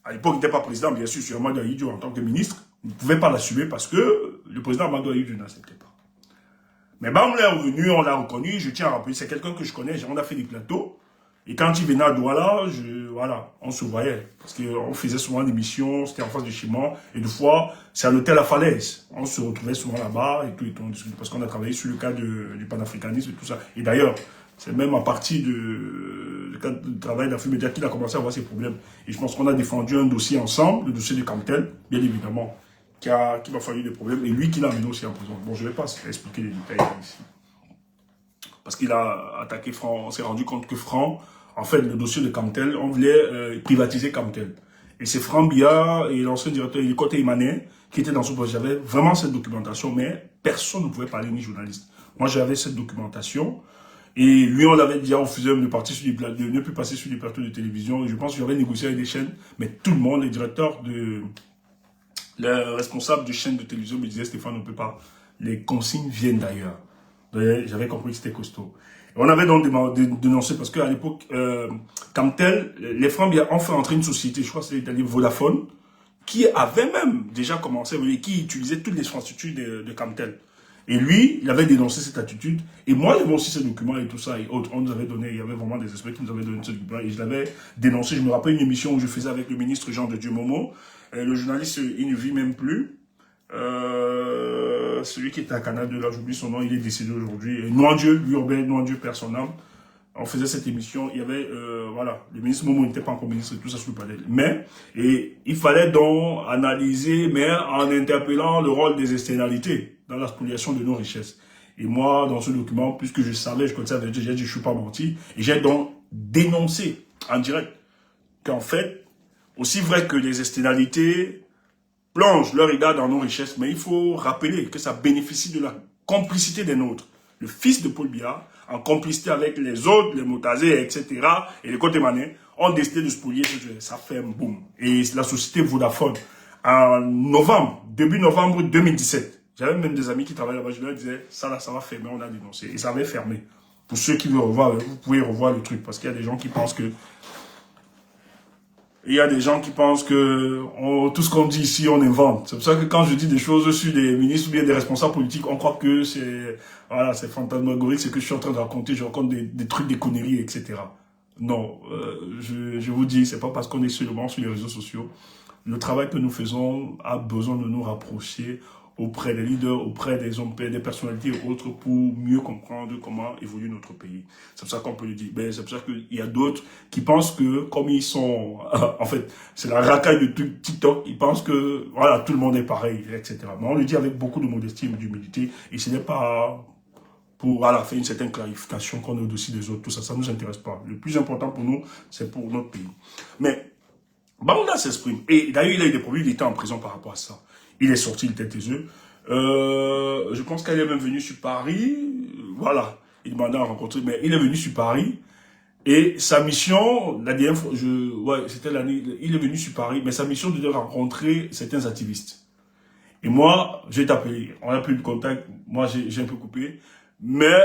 À l'époque, il n'était pas président, bien sûr, sur Amadou Ahidjo en tant que ministre. Il ne pouvait pas l'assumer parce que le président Amadou Ahidjo n'acceptait pas. Mais Baoula est revenu, on l'a reconnu, je tiens à rappeler, c'est quelqu'un que je connais, on a fait des plateaux. Et quand il venait à Douala, voilà, on se voyait. Parce qu'on faisait souvent des missions, c'était en face de chez moi. Et des fois, c'est à l'hôtel La Falaise. On se retrouvait souvent là-bas et tout, parce qu'on a travaillé sur le cas du panafricanisme et tout ça. Et d'ailleurs, c'est même à partir du cadre de travail d'Afrique Média qu'il a commencé à avoir ces problèmes. Et je pense qu'on a défendu un dossier ensemble, le dossier de Camtel, bien évidemment, qui m'a fallu des problèmes. Et lui qui l'a amené aussi en prison. Bon, je ne vais pas expliquer les détails ici. Parce qu'il a attaqué Franc, on s'est rendu compte que Franc, en fait, le dossier de Camtel, on voulait privatiser Camtel. Et c'est Franck Biya et l'ancien directeur du côté Imané qui étaient dans ce projet. J'avais vraiment cette documentation, mais personne ne pouvait parler ni journaliste. Moi, j'avais cette documentation. Et lui, on l'avait déjà refusé de ne plus passer sur les plateaux de télévision. Et je pense que j'avais négocié avec des chaînes, mais tout le monde, les responsables de chaînes de télévision me disaient, Stéphane, on ne peut pas. Les consignes viennent d'ailleurs. J'avais compris que c'était costaud. Et on avait donc dénoncé, parce qu'à l'époque, comme tel, les Francs ont fait entrer une société, je crois que c'était Vodafone, qui avait même déjà commencé, qui utilisait toutes les infrastructures de Camtel. Et lui, il avait dénoncé cette attitude. Et moi, j'avais aussi ces documents et tout ça et autres. On nous avait donné, il y avait vraiment des experts qui nous avaient donné ce document. Et je l'avais dénoncé. Je me rappelle une émission où je faisais avec le ministre Jean de Dieu Momo. Le journaliste, il ne vit même plus. Celui qui était à Canada, là, j'oublie son nom, il est décédé aujourd'hui. Noindieu, Urbain, Noindieu, personnel. On faisait cette émission, il y avait, voilà, le ministre Momo n'était pas encore ministre, tout ça sur le panel. Mais, et il fallait donc analyser, mais en interpellant le rôle des externalités dans la spoliation de nos richesses. Et moi, dans ce document, puisque je savais, je connaissais avec Dieu, j'ai dit, je ne suis pas menti, et j'ai donc dénoncé en direct qu'en fait, aussi vrai que les externalités plongent leur regard dans nos richesses, mais il faut rappeler que ça bénéficie de la complicité des nôtres. Le fils de Paul Biya, en complicité avec les autres, les Motazé, etc., et les côtés manais, ont décidé de spolier. Ça fait un boom. Et la société Vodafone, en novembre, début novembre 2017, j'avais même des amis qui travaillaient là-bas, je leur disais, ça là, ça va fermer, on a dénoncé. Et ça avait fermé. Pour ceux qui veulent revoir, vous pouvez revoir le truc, parce qu'il y a des gens qui pensent que tout ce qu'on dit ici, on invente. C'est pour ça que quand je dis des choses sur des ministres ou bien des responsables politiques, on croit que c'est, voilà, c'est fantasmagorique, c'est que je suis en train de raconter, je raconte des trucs, des conneries, etc. Non, je vous dis, c'est pas parce qu'on est seulement sur les réseaux sociaux. Le travail que nous faisons a besoin de nous rapprocher auprès des leaders, auprès des hommes, des personnalités et autres pour mieux comprendre comment évolue notre pays. C'est pour ça qu'on peut le dire. Ben, c'est pour ça qu'il y a d'autres qui pensent que, comme ils sont, en fait, c'est la racaille de TikTok, ils pensent que, voilà, tout le monde est pareil, etc. Mais on le dit avec beaucoup de modestie et d'humilité, et ce n'est pas pour, voilà, faire une certaine clarification qu'on est au-dessus des autres, tout ça, ça ne nous intéresse pas. Le plus important pour nous, c'est pour notre pays. Mais, Banda s'exprime. Et d'ailleurs, il a eu des problèmes, il était en prison par rapport à ça. Il est sorti, il était taiseux. Je pense qu'elle est même venue sur Paris. Voilà. Il demandait à rencontrer, mais il est venu sur Paris. Et sa mission, la dernière fois, c'était l'année, il est venu sur Paris, mais sa mission était de rencontrer certains activistes. Et moi, j'ai appelé, on a plus de contact, moi j'ai un peu coupé. Mais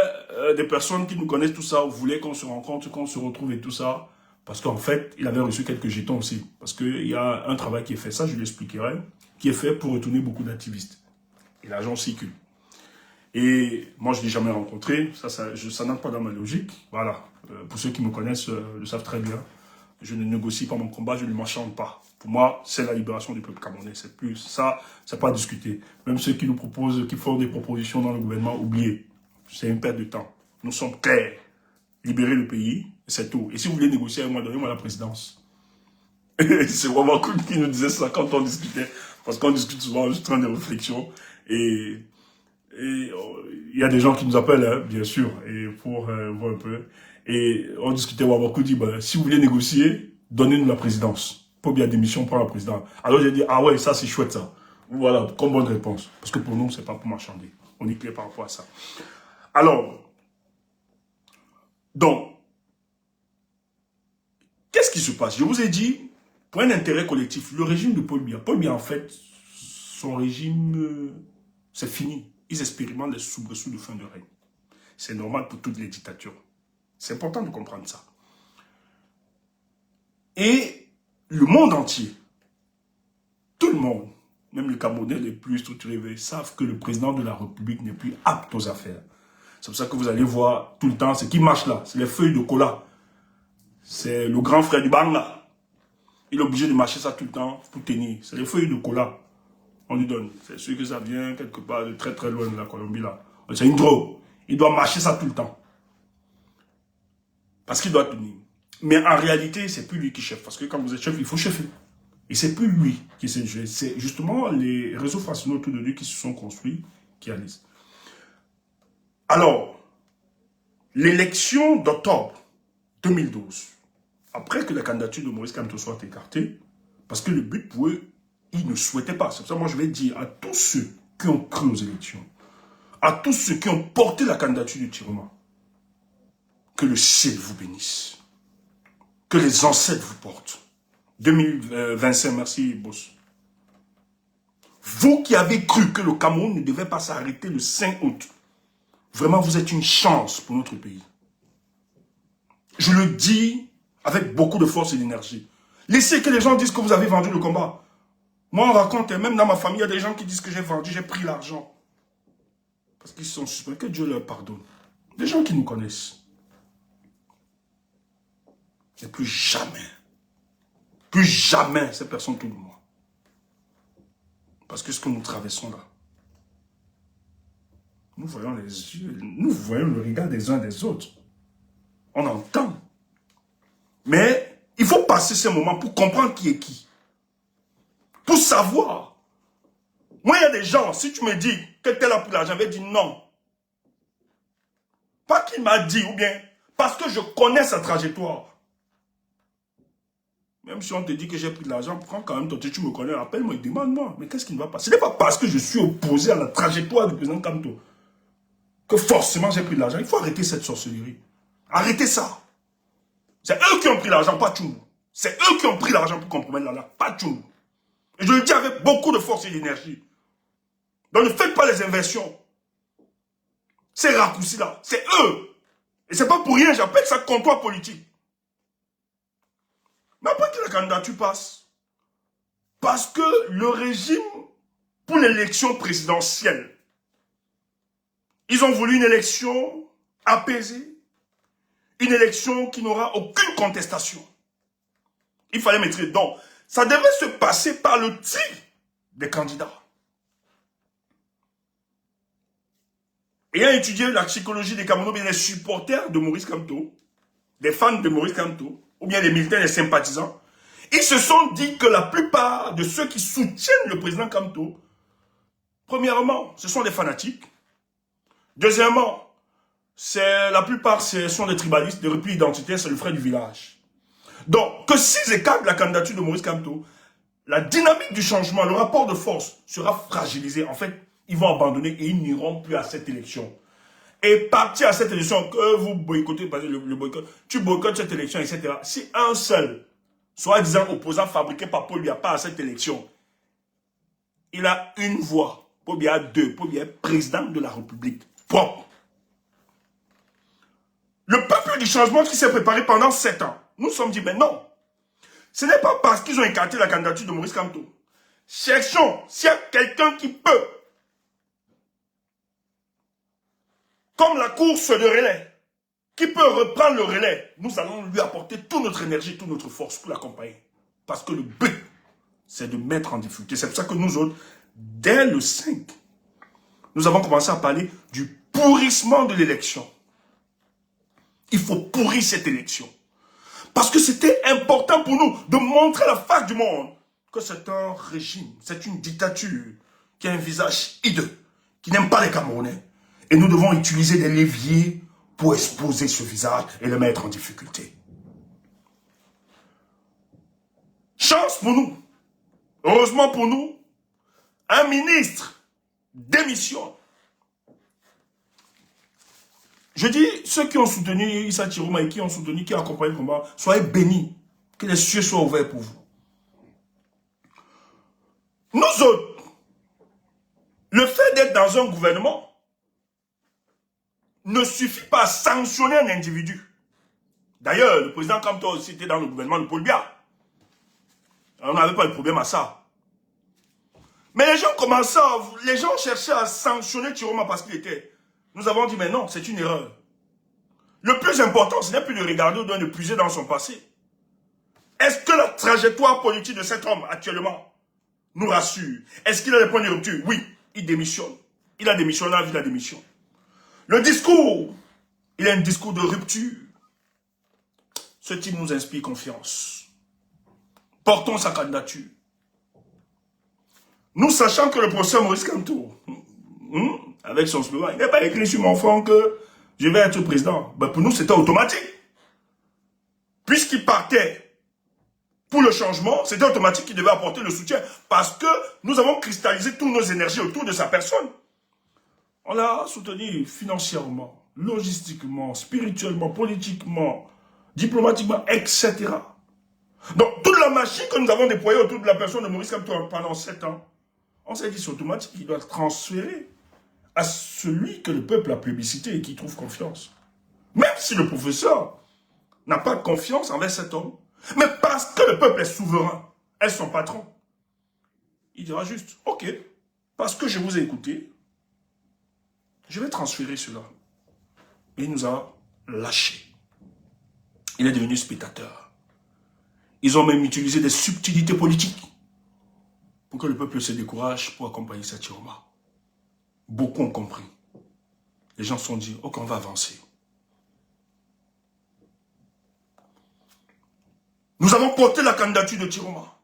des personnes qui nous connaissent tout ça, voulaient qu'on se rencontre, qu'on se retrouve et tout ça. Parce qu'en fait, il avait reçu quelques jetons aussi. Parce qu'il y a un travail qui est fait, ça je l'expliquerai, qui est fait pour retourner beaucoup d'activistes. Et l'argent circule. Et moi, je ne l'ai jamais rencontré. Ça n'entre pas dans ma logique. Voilà. Pour ceux qui me connaissent, le savent très bien. Je ne négocie pas mon combat, je ne m'enchante pas. Pour moi, c'est la libération du peuple camerounais. C'est plus ça, c'est pas à discuter. Même ceux qui nous proposent, qui font des propositions dans le gouvernement, oubliez. C'est une perte de temps. Nous sommes clairs. Libérer le pays, c'est tout. Et si vous voulez négocier avec moi, donnez-moi la présidence. C'est vraiment cool qui nous disait ça quand on discutait. Parce qu'on discute souvent juste en train de réflexion. Et il y a des gens qui nous appellent, hein, bien sûr, et pour voir un peu. Et on discutait, Wabakou dit, bah, si vous voulez négocier, donnez-nous la présidence. Pas bien démission, prend la présidence. Alors j'ai dit, ah ouais, ça c'est chouette ça. Voilà, comme bonne réponse. Parce que pour nous, c'est pas pour marchander. On est clair par rapport à ça. Alors, donc, qu'est-ce qui se passe? Je vous ai dit, pour un intérêt collectif, le régime de Paul Biya, en fait, son régime, c'est fini. Ils expérimentent les soubresauts de fin de règne. C'est normal pour toutes les dictatures. C'est important de comprendre ça. Et le monde entier, tout le monde, même les Camerounais les plus structurés, savent que le président de la République n'est plus apte aux affaires. C'est pour ça que vous allez voir tout le temps, ce qui marche là, c'est les feuilles de cola. C'est le grand frère du Banga. Il est obligé de marcher ça tout le temps pour tenir. C'est les feuilles de cola. On lui donne. C'est sûr que ça vient quelque part de très très loin de la Colombie là. C'est une drogue. Il doit marcher ça tout le temps. Parce qu'il doit tenir. Mais en réalité, c'est plus lui qui chef. Parce que quand vous êtes chef, il faut chefer. Et c'est plus lui qui s'est joué. C'est justement les réseaux fascinaux autour de lui qui se sont construits, qui analysent. Alors, l'élection d'octobre 2012, après que la candidature de Maurice Kamto soit écartée, Parce que le but pour eux, ils ne souhaitaient pas. C'est pour ça que moi je vais dire à tous ceux qui ont cru aux élections, à tous ceux qui ont porté la candidature de Tiroma, que le ciel vous bénisse. Que les ancêtres vous portent. 2025, merci boss. Vous qui avez cru que le Cameroun ne devait pas s'arrêter le 5 août, vraiment vous êtes une chance pour notre pays. Je le dis avec beaucoup de force et d'énergie. Laissez que les gens disent que vous avez vendu le combat. Moi on raconte, même dans ma famille, il y a des gens qui disent que j'ai vendu, j'ai pris l'argent. Parce qu'ils sont suspects, que Dieu leur pardonne. Des gens qui nous connaissent. Et plus jamais ces personnes autour de moi. Parce que ce que nous traversons là, nous voyons les yeux, nous voyons le regard des uns des autres. On entend. Mais il faut passer ce moment pour comprendre qui est qui. Pour savoir. Moi, il y a des gens, si tu me dis que tu es là pour l'argent, je vais dire non. Pas qu'il m'a dit, ou bien parce que je connais sa trajectoire. Même si on te dit que j'ai pris de l'argent, prends quand même ton tu me connais, appelle-moi et demande-moi. Mais qu'est-ce qui ne va pas? Ce n'est pas parce que je suis opposé à la trajectoire du président Kamto que forcément j'ai pris de l'argent. Il faut arrêter cette sorcellerie. Arrêtez ça. C'est eux qui ont pris l'argent, pas Tchoumou. C'est eux qui ont pris l'argent pour compromettre la pas Tchoumou. Et je le dis avec beaucoup de force et d'énergie. Donc ne faites pas les inversions. Ces raccourcis-là, c'est eux. Et c'est pas pour rien, j'appelle ça comptoir politique. Mais après que la candidature passe, parce que le régime, pour l'élection présidentielle, ils ont voulu une élection apaisée, une élection qui n'aura aucune contestation. Il fallait maîtriser. Donc, ça devait se passer par le tir des candidats. Ayant étudié la psychologie des Camerounais, bien les supporters de Maurice Kamto, des fans de Maurice Kamto, ou bien les militaires, les sympathisants, ils se sont dit que la plupart de ceux qui soutiennent le président Kamto, premièrement, ce sont des fanatiques. Deuxièmement, la plupart ce sont des tribalistes, des replis identitaires, c'est le frère du village. Donc, que s'ils écartent la candidature de Maurice Kamto, la dynamique du changement, le rapport de force sera fragilisé. En fait, ils vont abandonner et ils n'iront plus à cette élection. Et partir à cette élection, que vous boycottez, parce que le boycott, tu boycottes cette élection, etc. Si un seul, soi-disant opposant fabriqué par Paul Biya, part à cette élection, il a une voix. Paul Biya a deux. Paul Biya est président de la République. Propre. Le peuple du changement qui s'est préparé pendant 7 ans, nous nous sommes dit, mais non. Ce n'est pas parce qu'ils ont écarté la candidature de Maurice Kamto. Cherchons s'il y a quelqu'un qui peut, comme la course de relais, qui peut reprendre le relais, nous allons lui apporter toute notre énergie, toute notre force pour l'accompagner. Parce que le but, c'est de mettre en difficulté. C'est pour ça que nous autres, dès le 5, nous avons commencé à parler du pourrissement de l'élection. Il faut pourrir cette élection. Parce que c'était important pour nous de montrer à la face du monde que c'est un régime, c'est une dictature qui a un visage hideux, qui n'aime pas les Camerounais. Et nous devons utiliser des leviers pour exposer ce visage et le mettre en difficulté. Chance pour nous, heureusement pour nous, un ministre démissionne. Je dis, ceux qui ont soutenu Issa Tiroma et qui ont soutenu, qui ont accompagné le combat, soyez bénis, que les cieux soient ouverts pour vous. Nous autres, le fait d'être dans un gouvernement ne suffit pas à sanctionner un individu. D'ailleurs, le président Kamto aussi était dans le gouvernement de Paul Biya. On n'avait pas de problème à ça. Mais les gens commençaient les gens cherchaient à sanctionner Tiroma parce qu'il était. Nous avons dit, mais non, c'est une erreur. Le plus important, ce n'est plus de regarder ou de puiser dans son passé. Est-ce que la trajectoire politique de cet homme actuellement nous rassure? Est-ce qu'il a des points de rupture? Oui, il démissionne. Il a démissionné à la démission. Le discours, il a un discours de rupture. Ce type nous inspire confiance. Portons sa candidature. Nous sachant que le professeur Maurice Kamto, avec son slogan, il n'a pas écrit sur mon front que je vais être président. Ben pour nous, c'était automatique. Puisqu'il partait, pour le changement, c'était automatique qu'il devait apporter le soutien parce que nous avons cristallisé toutes nos énergies autour de sa personne. On l'a soutenu financièrement, logistiquement, spirituellement, politiquement, diplomatiquement, etc. Donc, toute la machine que nous avons déployée autour de la personne de Maurice Kamto pendant 7 ans, on s'est dit c'est automatique qu'il doit transférer à celui que le peuple a plébiscité et qui trouve confiance. Même si le professeur n'a pas de confiance envers cet homme, mais parce que le peuple est souverain, est son patron, il dira juste, ok, parce que je vous ai écouté, je vais transférer cela. Et il nous a lâchés. Il est devenu spectateur. Ils ont même utilisé des subtilités politiques pour que le peuple se décourage pour accompagner Satiroma. Beaucoup ont compris. Les gens se sont dit, ok, on va avancer. Nous avons porté la candidature de Tiroma.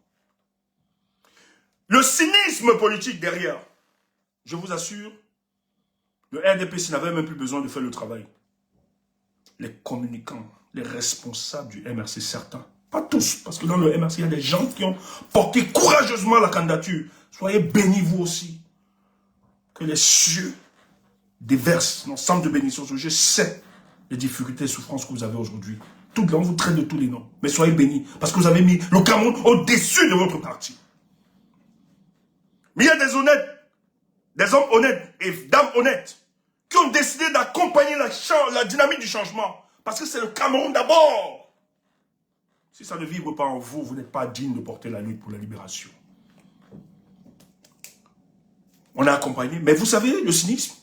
Le cynisme politique derrière, je vous assure, le RDPC n'avait même plus besoin de faire le travail. Les communicants, les responsables du MRC, certains, pas tous, parce que dans le MRC, il y a des gens qui ont porté courageusement la candidature. Soyez bénis vous aussi. Que les cieux déversent l'ensemble de bénédictions. Je sais les difficultés et souffrances que vous avez aujourd'hui. On vous traite de tous les noms. Mais soyez bénis, parce que vous avez mis le Cameroun au-dessus de votre parti. Mais il y a des honnêtes, des hommes honnêtes et dames honnêtes qui ont décidé d'accompagner la dynamique du changement. Parce que c'est le Cameroun d'abord. Si ça ne vibre pas en vous, vous n'êtes pas digne de porter la lutte pour la libération. On a accompagné, mais vous savez, le cynisme,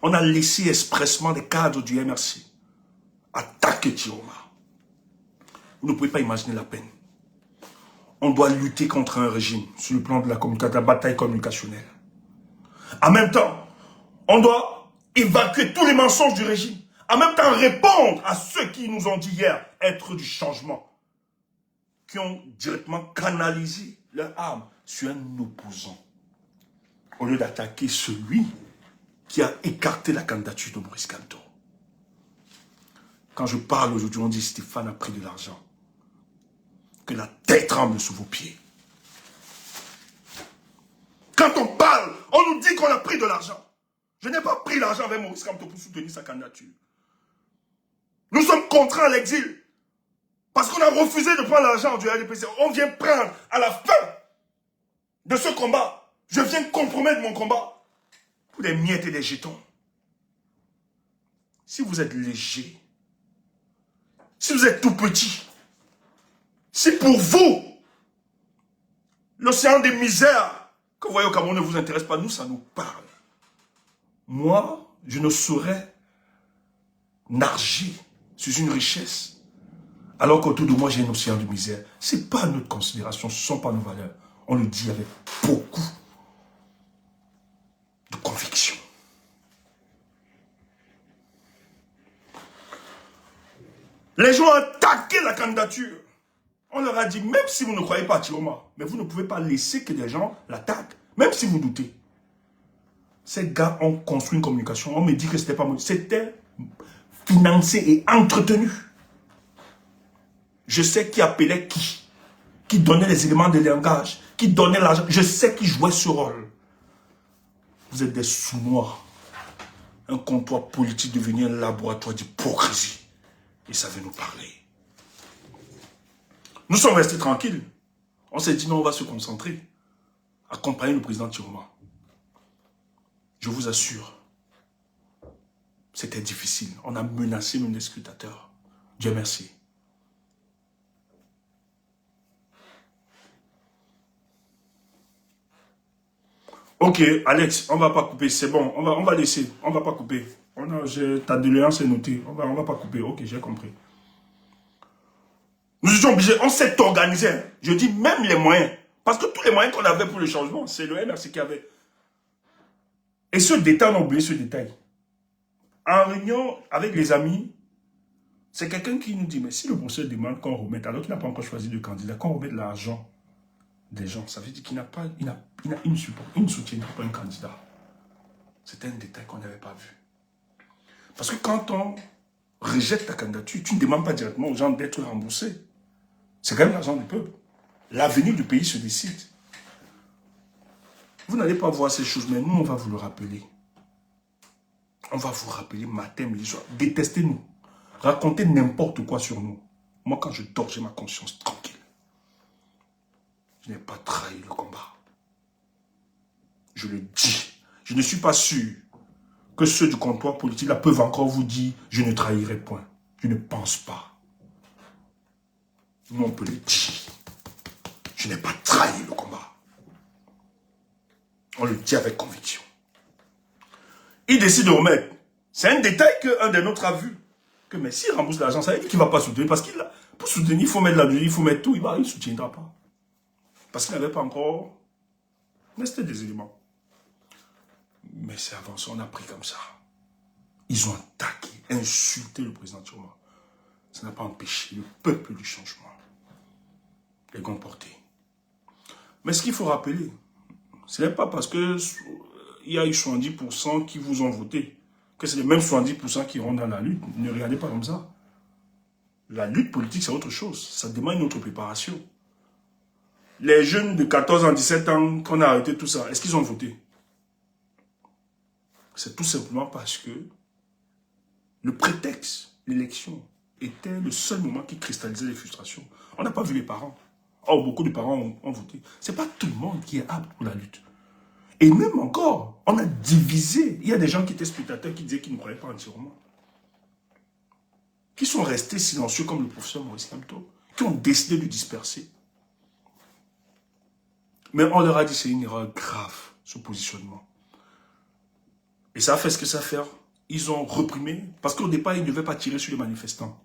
on a laissé expressement des cadres du MRC attaquer Tiroma. Vous ne pouvez pas imaginer la peine. On doit lutter contre un régime sur le plan de la bataille communicationnelle. En même temps, on doit évacuer tous les mensonges du régime. En même temps, répondre à ceux qui nous ont dit hier être du changement. Qui ont directement canalisé leur arme sur un opposant. Au lieu d'attaquer celui qui a écarté la candidature de Maurice Kamto. Quand je parle aujourd'hui, on dit Stéphane a pris de l'argent. Que la tête tremble sous vos pieds. Quand on parle, on nous dit qu'on a pris de l'argent. Je n'ai pas pris l'argent avec Maurice Kamto pour soutenir sa candidature. Nous sommes contraints à l'exil. Parce qu'on a refusé de prendre l'argent du RDPC. On vient prendre à la fin de ce combat. Je viens compromettre mon combat pour des miettes et des jetons. Si vous êtes léger, si vous êtes tout petit, si pour vous, l'océan des misères que vous voyez au Cameroun ne vous intéresse pas, nous, ça nous parle. Moi, je ne saurais narger sur une richesse, alors qu'autour de moi, j'ai un océan de misère. Ce n'est pas notre considération, ce ne sont pas nos valeurs. On le dit avec beaucoup de conviction. Les gens ont attaqué la candidature. On leur a dit, même si vous ne croyez pas à Tiroma, mais vous ne pouvez pas laisser que des gens l'attaquent, même si vous doutez. Ces gars ont construit une communication. On me dit que c'était pas moi. C'était financé et entretenu. Je sais qui appelait qui donnait les éléments de langage, qui donnait l'argent. Je sais qui jouait ce rôle. Vous êtes des sous-noirs. Un comptoir politique devenu un laboratoire d'hypocrisie. Et ça veut nous parler. Nous sommes restés tranquilles. On s'est dit non, on va se concentrer. Accompagner le président Tiroma. Je vous assure, c'était difficile. On a menacé même les scrutateurs. Dieu merci. Ok, Alex, on va pas couper, c'est bon, on va laisser, on va pas couper. Ta doléance est notée, on va pas couper, ok, j'ai compris. Nous étions obligés, on s'est organisé. Je dis même les moyens. Parce que tous les moyens qu'on avait pour le changement, c'est le MRC qui avait. Et ce détail, on a oublié ce détail. En réunion avec les amis, c'est quelqu'un qui nous dit, mais si le professeur demande qu'on remette, alors qu'il n'a pas encore choisi de candidat, qu'on remette l'argent des gens, ça veut dire qu'il n'a pas une soutien pour un candidat. C'était un détail qu'on n'avait pas vu. Parce que quand on rejette ta candidature, tu ne demandes pas directement aux gens d'être remboursés. C'est quand même l'argent du peuple. L'avenir du pays se décide. Vous n'allez pas voir ces choses, mais nous, on va vous le rappeler. On va vous rappeler matin, midi, soir. Détestez-nous. Racontez n'importe quoi sur nous. Moi, quand je dors, j'ai ma conscience tranquille. Je n'ai pas trahi le combat. Je le dis. Je ne suis pas sûr que ceux du comptoir politique là peuvent encore vous dire « Je ne trahirai point ». Je ne pense pas. Nous, on peut le dire. Je n'ai pas trahi le combat. On le dit avec conviction. Il décide de remettre. C'est un détail qu'un des nôtres a vu. Que mais s'il rembourse l'argent, ça veut dire qu'il ne va pas soutenir. Parce qu'il pour soutenir, il faut mettre l'argent, il faut mettre tout. Il ne soutiendra pas. Parce qu'il n'avait pas encore... Mais c'était des éléments. Mais c'est avancé, on a pris comme ça. Ils ont attaqué, insulté le président Tchiroma. Ça n'a pas empêché le peuple du changement. Les comporter. Mais ce qu'il faut rappeler, ce n'est pas parce que il y a eu 70% qui vous ont voté, que c'est les mêmes 70% qui rentrent dans la lutte. Ne regardez pas comme ça. La lutte politique, c'est autre chose. Ça demande une autre préparation. Les jeunes de 14 ans, 17 ans, qu'on a arrêté tout ça, est-ce qu'ils ont voté? C'est tout simplement parce que le prétexte, l'élection, était le seul moment qui cristallisait les frustrations. On n'a pas vu les parents. Or, beaucoup de parents ont voté. Ce n'est pas tout le monde qui est apte pour la lutte. Et même encore, on a divisé. Il y a des gens qui étaient spectateurs qui disaient qu'ils ne croyaient pas entièrement. Qui sont restés silencieux comme le professeur Maurice Lamto, qui ont décidé de disperser. Mais on leur a dit que c'est une erreur grave, ce positionnement. Et ça a fait ce que ça a fait. Ils ont reprimé, parce qu'au départ, ils ne devaient pas tirer sur les manifestants.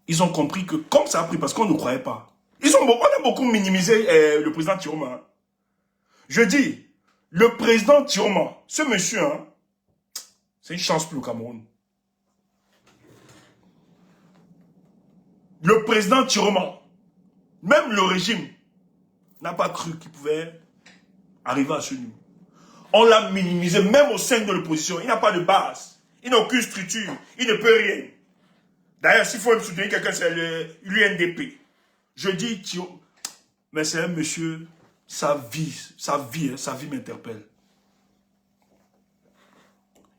Ils ont compris que comme ça a pris, parce qu'on ne croyait pas, on a beaucoup minimisé le président Tchiroma. Je dis, le président Tchiroma, ce monsieur, hein, c'est une chance pour le Cameroun. Le président Tchiroma, même le régime, n'a pas cru qu'il pouvait arriver à ce niveau. On l'a minimisé, même au sein de l'opposition. Il n'a pas de base. Il n'a aucune structure. Il ne peut rien. D'ailleurs, s'il faut me soutenir quelqu'un, c'est l'UNDP. Je dis, mais c'est un monsieur, sa vie m'interpelle.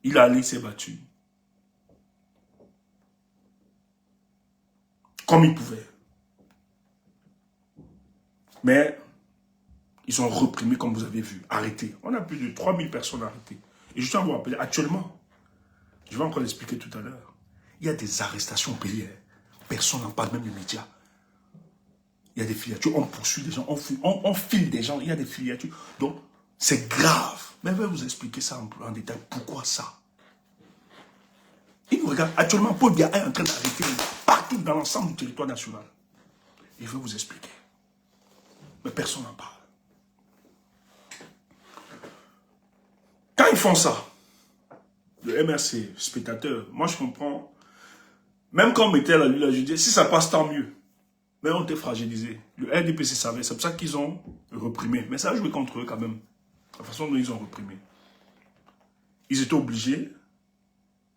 Il a allé, s'est battu. Comme il pouvait. Mais ils ont reprimé, comme vous avez vu, arrêté. On a plus de 3000 personnes arrêtées. Et je tiens à vous rappeler, actuellement, je vais encore l'expliquer tout à l'heure, il y a des arrestations payées. Personne n'en parle, même les médias. Il y a des filiatures, on poursuit des gens, on file des gens, il y a des filiatures. Donc, c'est grave. Mais je vais vous expliquer ça en détail. Pourquoi ça? Il nous regarde, actuellement, Paul Biya est en train d'arrêter partout dans l'ensemble du territoire national. Et je vais vous expliquer. Mais personne n'en parle. Quand ils font ça, le MRC, spectateur, moi je comprends. Même quand on mettait la lutte, je disais, si ça passe, tant mieux. Mais on était fragilisé. Le RDPC savait, c'est pour ça qu'ils ont reprimé. Mais ça a joué contre eux quand même. La façon dont ils ont reprimé. Ils étaient obligés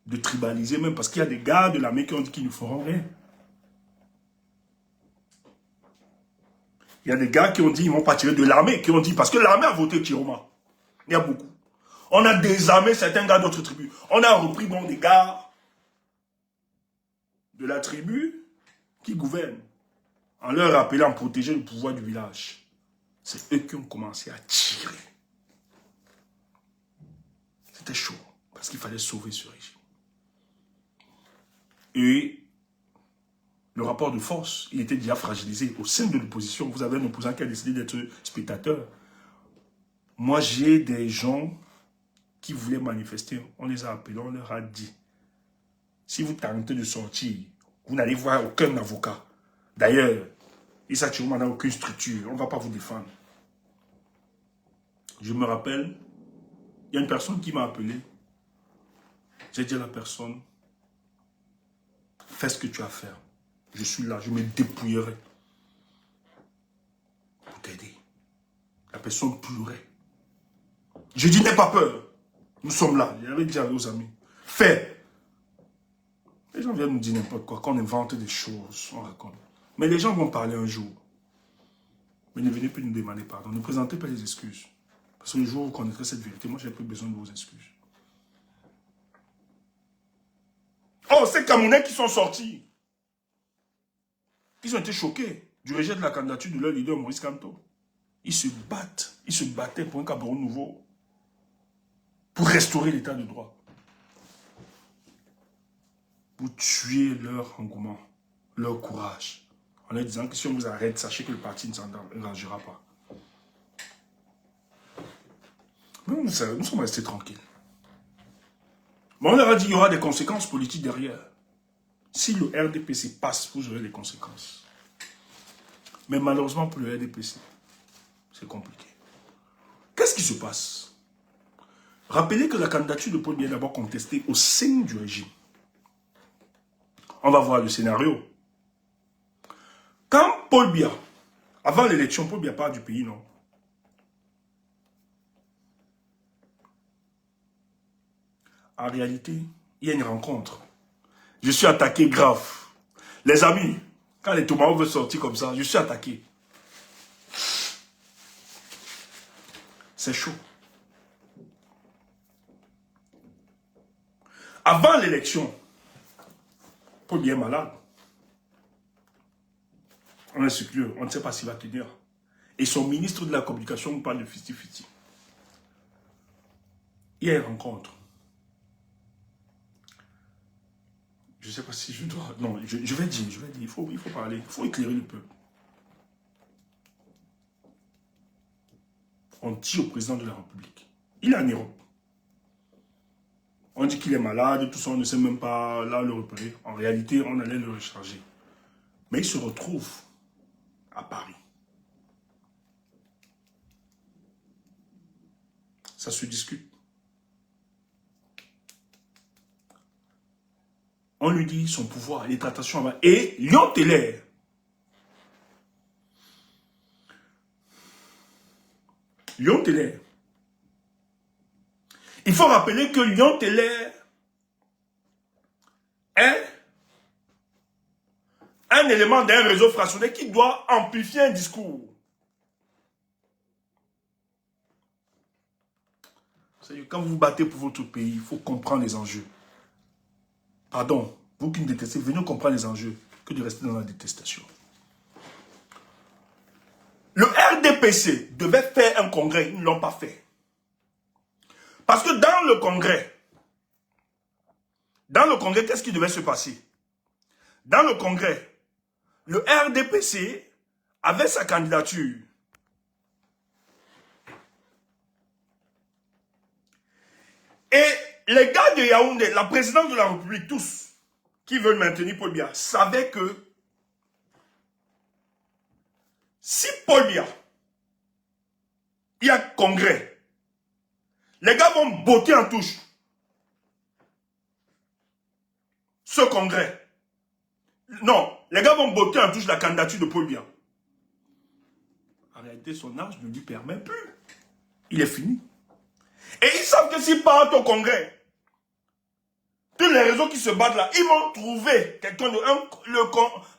de tribaliser même parce qu'il y a des gars de l'armée qui ont dit qu'ils ne feront rien. Il y a des gars qui ont dit qu'ils ne vont pas tirer de l'armée, qui ont dit, parce que l'armée a voté Tchiroma. Il y a beaucoup. On a désarmé certains gars d'autres tribus. On a repris bon, des gars de la tribu qui gouvernent, en leur rappelant, protéger le pouvoir du village. C'est eux qui ont commencé à tirer. C'était chaud, parce qu'il fallait sauver ce régime. Et le rapport de force, il était déjà fragilisé. Au sein de l'opposition, vous avez un opposant qui a décidé d'être spectateur. Moi, j'ai des gens qui voulaient manifester. On les a appelés, on leur a dit, si vous tentez de sortir, vous n'allez voir aucun avocat. D'ailleurs, Issa Tchiroma n'a aucune structure, on ne va pas vous défendre. Je me rappelle, il y a une personne qui m'a appelé. J'ai dit à la personne, fais ce que tu as à faire. Je suis là, je me dépouillerai pour t'aider. La personne pleurait. Je dis, n'aie pas peur. Nous sommes là. J'avais dit aux amis, fais. Les gens viennent nous dire n'importe quoi, qu'on invente des choses, on raconte. Mais les gens vont parler un jour. Mais ne venez plus nous demander pardon. Ne présentez pas les excuses. Parce que le jour où vous connaîtrez cette vérité, moi, je n'ai plus besoin de vos excuses. Oh, ces Camerounais qui sont sortis, ils ont été choqués du rejet de la candidature de leur leader Maurice Kamto. Ils se battaient pour un Cameroun nouveau, pour restaurer l'état de droit. Pour tuer leur engouement, leur courage, en leur disant que si on vous arrête, sachez que le parti ne s'engagera pas. Mais nous sommes restés tranquilles. Mais on leur a dit qu'il y aura des conséquences politiques derrière. Si le RDPC passe, vous aurez les conséquences. Mais malheureusement pour le RDPC, c'est compliqué. Qu'est-ce qui se passe? Rappelez que la candidature de Paul Biya est d'abord contestée au sein du régime. On va voir le scénario. Quand Paul Biya, avant l'élection, Paul Biya part du pays, non? En réalité, il y a une rencontre. Je suis attaqué grave. Les amis, quand les tomahawks veulent sortir comme ça, je suis attaqué. C'est chaud. Avant l'élection, Paul Biya est malade. On est sûr, on ne sait pas s'il va tenir. Et son ministre de la communication nous parle de fiti-fiti. Il y a une rencontre. Je ne sais pas si je dois... Non, je vais dire, il faut parler, il faut éclairer le peuple. On dit au président de la République, il est en Europe. On dit qu'il est malade, tout ça, on ne sait même pas là le repérer. En réalité, on allait le recharger. Mais il se retrouve à Paris. Ça se discute. On lui dit son pouvoir, les tractations avant. Et Lyon Teller. Lyon Teller. Il faut rappeler que Lyon Teller est un élément d'un réseau fractionné qui doit amplifier un discours. Quand vous vous battez pour votre pays, il faut comprendre les enjeux. Pardon, vous qui me détestez, venez comprendre les enjeux que de rester dans la détestation. Le RDPC devait faire un congrès, ils ne l'ont pas fait. Parce que dans le congrès, qu'est-ce qui devait se passer? Dans le congrès, le RDPC avait sa candidature. Et les gars de Yaoundé, la présidente de la République, tous, qui veulent maintenir Paul Biya, savaient que si Paul Biya, il y a congrès, les gars vont botter en touche ce congrès. Non, les gars vont botter en touche la candidature de Paul Biya. En réalité, son âge ne lui permet plus. Il est fini. Et ils savent que s'ils partent au congrès, tous les réseaux qui se battent là, ils vont trouver quelqu'un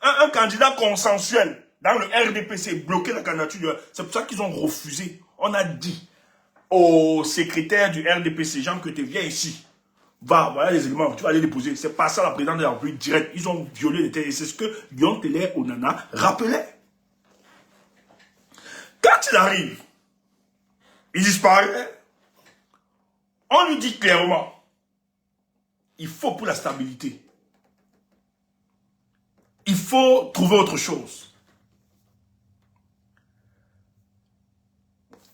un candidat consensuel dans le RDPC, bloquer la candidature. C'est pour ça qu'ils ont refusé. On a dit au secrétaire du RDPC, Jean que tu viens ici. Va, voilà les éléments, tu vas aller les poser. C'est pas ça la présidente de la République direct. Ils ont violé les terres. Et c'est ce que Lyon Teller Onana rappelait. Quand il arrive, il disparaît. On lui dit clairement, il faut pour la stabilité. Il faut trouver autre chose.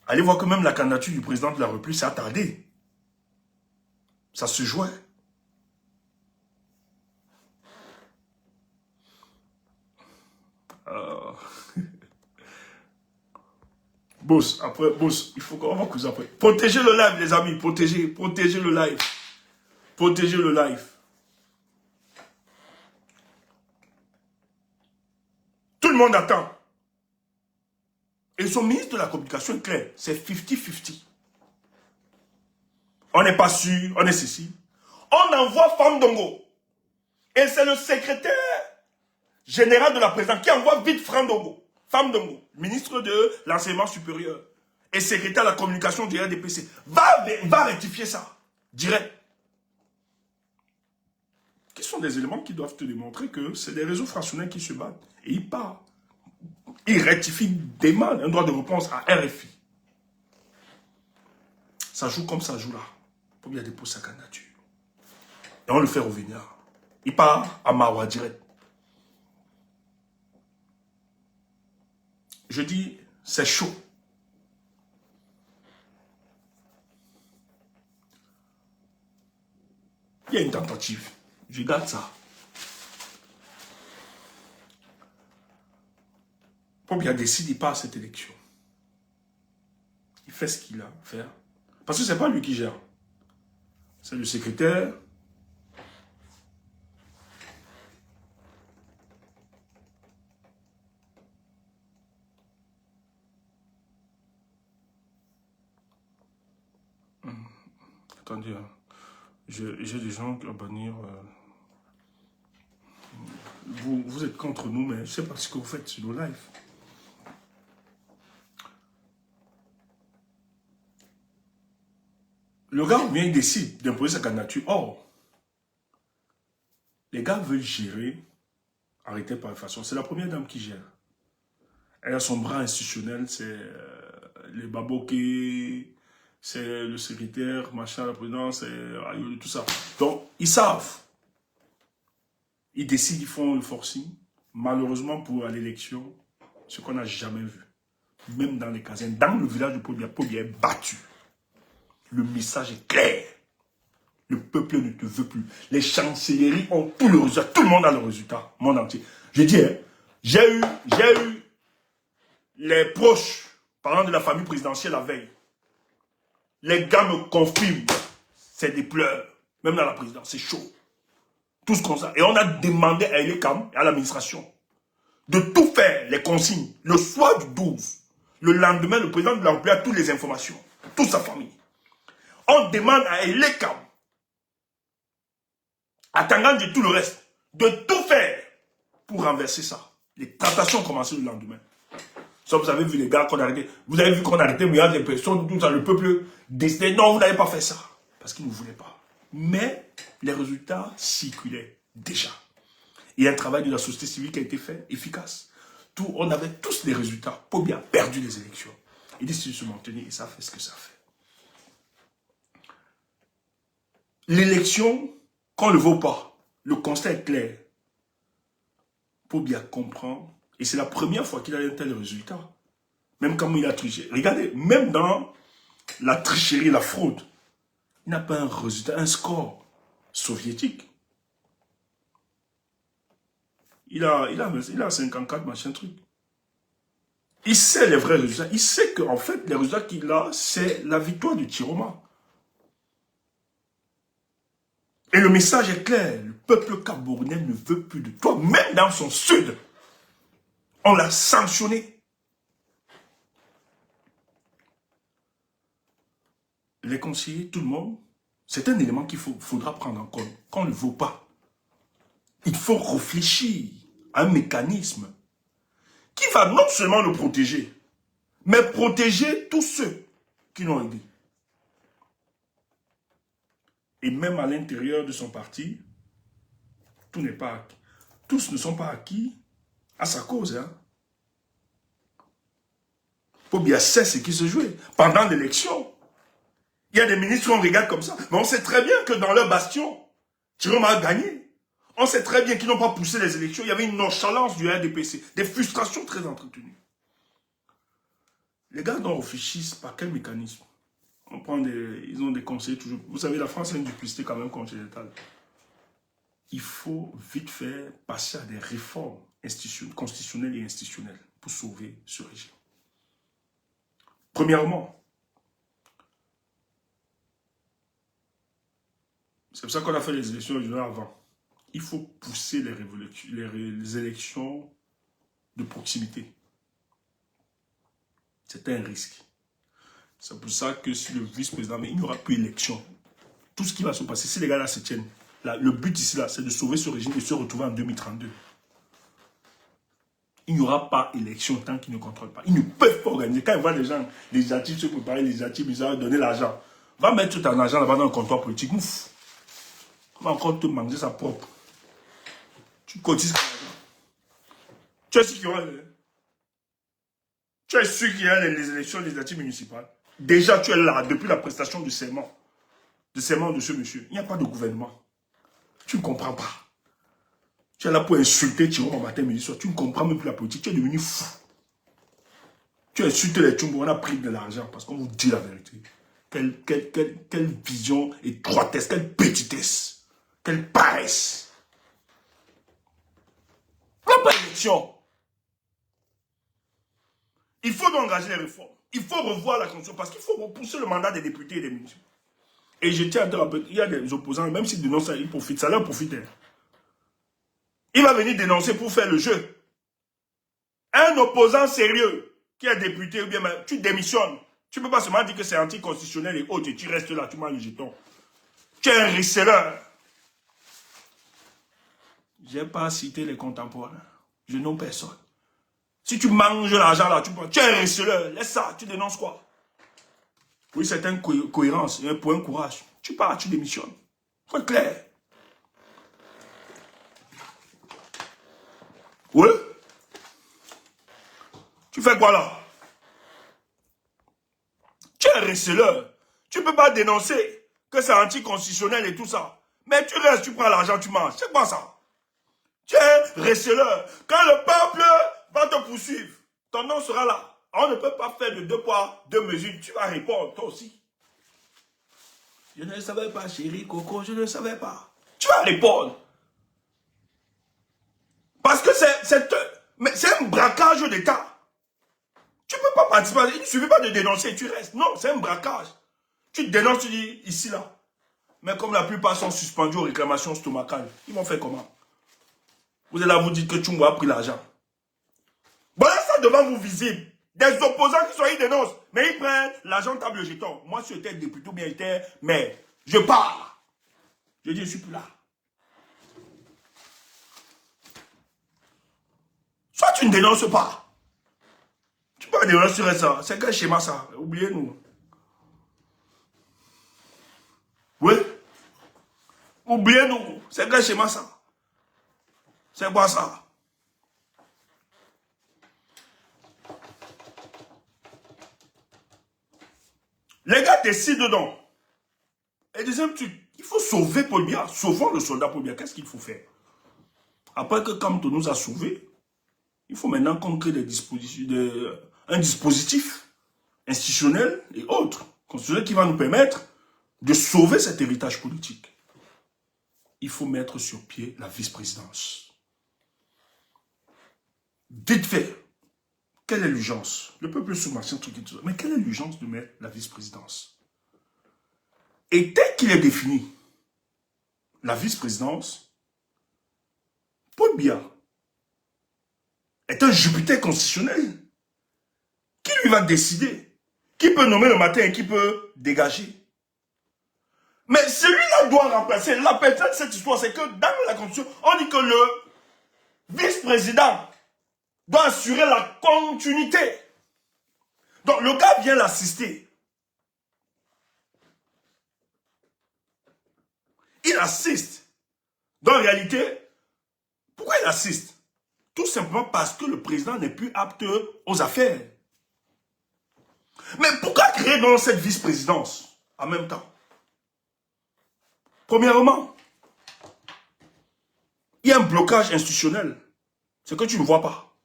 Allez voir que même la candidature du président de la République s'est attardée. Ça se jouait. Boss, après, boss, il faut qu'on va causer après. Protégez le live, les amis. Protégez le live. Protégez le live. Tout le monde attend. Et son ministre de la communication est clair. C'est 50-50. On n'est pas sûr, on est ceci. On envoie Fandongo. Et c'est le secrétaire général de la présidence qui envoie vite Fandongo. Femme Dongo, ministre de l'enseignement supérieur et secrétaire à la communication du RDPC, va rectifier ça, direct. Qui sont des éléments qui doivent te démontrer que c'est des réseaux fractionnels qui se battent. Et ils partent. Ils rectifient, demandent un droit de réponse à RFI. Ça joue comme ça joue là. Pour bien déposer sa candidature. Et on le fait revenir. Il part à Mawa direct. Je dis, c'est chaud. Il y a une tentative. Je garde ça. Pobia décide, il part à cette élection. Il fait ce qu'il a à faire. Parce que ce n'est pas lui qui gère. C'est le secrétaire. Attendez, hein. J'ai des gens qui vont bannir. Vous êtes contre nous, mais je ne sais pas ce que vous faites sur nos lives. Le gars vient, il décide d'imposer sa candidature. Or, les gars veulent gérer, arrêter par façon. C'est la première dame qui gère. Elle a son bras institutionnel, c'est les baboquets, c'est le secrétaire, machin, la présidence, c'est tout ça. Donc, ils savent. Ils décident, ils font le forcing. Malheureusement, pour l'élection, ce qu'on n'a jamais vu. Même dans les casernes, dans le village de Pobia, Pobia est battu. Le message est clair. Le peuple ne te veut plus. Les chancelleries ont tout le résultat. Tout le monde a le résultat. Monde entier. Je dis, hein, j'ai eu les proches, parlant de la famille présidentielle la veille. Les gars me confirment. C'est des pleurs. Même dans la présidence, c'est chaud. Tout ce qu'on sait. Et on a demandé à Elekam et à l'administration de tout faire, les consignes. Le soir du 12, le lendemain, le président de la République a toutes les informations. Toute sa famille. On demande à Elekam, à Tangan et tout le reste, de tout faire pour renverser ça. Les tractations ont commencé le lendemain. Ça, vous avez vu les gars qu'on a arrêté. Vous avez vu qu'on a arrêté, mais il y a des personnes, tout ça, le peuple décidait, non, vous n'avez pas fait ça. Parce qu'ils ne voulaient pas. Mais les résultats circulaient déjà. Il y a un travail de la société civile qui a été fait, efficace. On avait tous les résultats. Pobia a perdu les élections. Il décide de se maintenir et ça fait ce que ça fait. L'élection, qu'on ne le vaut pas, le constat est clair. Pobia comprend, et c'est la première fois qu'il a un tel résultat. Même quand il a triché. Regardez, même dans la tricherie, la fraude, il n'a pas un résultat, un score soviétique. Il a 54, machin truc. Il sait les vrais résultats. Il sait qu'en fait, les résultats qu'il a, c'est la victoire du Tiroma. Et le message est clair. Le peuple camerounais ne veut plus de toi. Même dans son sud, on l'a sanctionné. Les conseillers, tout le monde, c'est un élément qu'il faudra prendre en compte. Qu'on ne le vaut pas. Il faut réfléchir à un mécanisme qui va non seulement le protéger, mais protéger tous ceux qui l'ont aidé. Et même à l'intérieur de son parti, tout n'est pas acquis. Tous ne sont pas acquis à sa cause. Hein. Pobia sait ce qui se jouait. Pendant l'élection, il y a des ministres qu'on regarde comme ça. Mais on sait très bien que dans leur bastion, Tiroma a gagné. On sait très bien qu'ils n'ont pas poussé les élections. Il y avait une nonchalance du RDPC. Des frustrations très entretenues. Les gars n'en réfléchissent par quel mécanisme. Ils ont des conseils toujours. Vous savez, la France a une duplicité quand même congénitale. Il faut vite faire passer à des réformes constitutionnelles et institutionnelles pour sauver ce régime. Premièrement, c'est pour ça qu'on a fait les élections régionales avant. Il faut pousser les élections de proximité. C'est un risque. C'est pour ça que si le vice-président, mais il n'y aura plus d'élection. Tout ce qui va se passer, si les gars là se tiennent, là, le but ici, là, c'est de sauver ce régime et se retrouver en 2032. Il n'y aura pas élection tant qu'ils ne contrôlent pas. Ils ne peuvent pas organiser. Quand ils voient les gens, les législatives se préparer, les législatives, ils vont donner l'argent. Va mettre tout ton argent là-bas dans le comptoir politique. Ouf. On va encore te manger sa propre. Tu cotises. Tu es sûr qu'il y aura les élections législatives municipales. Déjà, tu es là depuis la prestation du serment. De serment de ce monsieur. Il n'y a pas de gouvernement. Tu ne comprends pas. Tu es là pour insulter Thierry matin, midi, soir. Tu ne comprends même plus la politique. Tu es devenu fou. Tu insultes les Tchoumbou. On a pris de l'argent parce qu'on vous dit la vérité. Quelle vision étroitesse, quelle petitesse, quelle paresse. On n'a pas d'élection. Il faut donc engager les réformes. Il faut revoir la Constitution parce qu'il faut repousser le mandat des députés et des ministres. Et je tiens à te rappeler, il y a des opposants, même s'ils dénoncent ça, ils profitent. Ça leur profite. Il va venir dénoncer pour faire le jeu. Un opposant sérieux qui est député, ou bien tu démissionnes. Tu ne peux pas seulement dire que c'est anticonstitutionnel et autres, et tu restes là, tu manges le jeton. Tu es un receleur. Je n'ai pas cité les contemporains. Je nomme personne. Si tu manges l'argent là, tu es un receleur. Laisse ça, tu dénonces quoi? Oui, c'est une cohérence, pour un courage. Tu pars, tu démissionnes. Faut être clair. Oui? Tu fais quoi là? Tu es un receleur. Tu ne peux pas dénoncer que c'est anticonstitutionnel et tout ça. Mais tu restes, tu prends l'argent, tu manges. C'est quoi ça? Tu es receleur. Quand le peuple va te poursuivre, ton nom sera là. On ne peut pas faire de 2 poids, 2 mesures. Tu vas répondre, toi aussi. Je ne le savais pas, chérie Coco, je ne le savais pas. Tu vas répondre. Parce que c'est un braquage d'État. Tu ne peux pas participer. Il ne suffit pas de dénoncer, tu restes. Non, c'est un braquage. Tu dénonces, tu dis ici, là. Mais comme la plupart sont suspendus aux réclamations stomacales, ils vont faire comment? Vous êtes là, vous dites que Tchoumbou a pris l'argent. Voilà ça devant vous visible. Des opposants qui sont, ils dénoncent. Mais ils prennent l'argent table le jeton. Moi, si j'étais député ou bien j'étais maire, je pars. Je dis, je ne suis plus là. Soit tu ne dénonces pas. Tu peux pas dénoncer sur ça. C'est quel schéma ça? Oubliez-nous. Oui? Oubliez-nous. C'est quel schéma ça? C'est quoi ça? Les gars décident donc. Et deuxième truc, il faut sauver Paul Biya. Sauvons le soldat Paul Biya. Qu'est-ce qu'il faut faire? Après que Kamto nous a sauvés, il faut maintenant qu'on crée un dispositif institutionnel et autres, constitutionnel qui va nous permettre de sauver cet héritage politique. Il faut mettre sur pied la vice-présidence. Dites fait, quelle est l'urgence? Le peuple sous-marché, mais quelle est l'urgence de mettre la vice-présidence? Et tel qu'il est défini, la vice-présidence, Paul Biya est un Jupiter constitutionnel. Qui lui va décider? Qui peut nommer le matin et qui peut dégager? Mais celui-là doit remplacer. La personne de cette histoire, c'est que dans la Constitution, on dit que le vice-président doit assurer la continuité. Donc le gars vient l'assister. Il assiste. Dans la réalité, pourquoi il assiste? Tout simplement parce que le président n'est plus apte aux affaires. Mais pourquoi créer donc cette vice-présidence en même temps? Premièrement, il y a un blocage institutionnel. C'est que tu ne vois pas.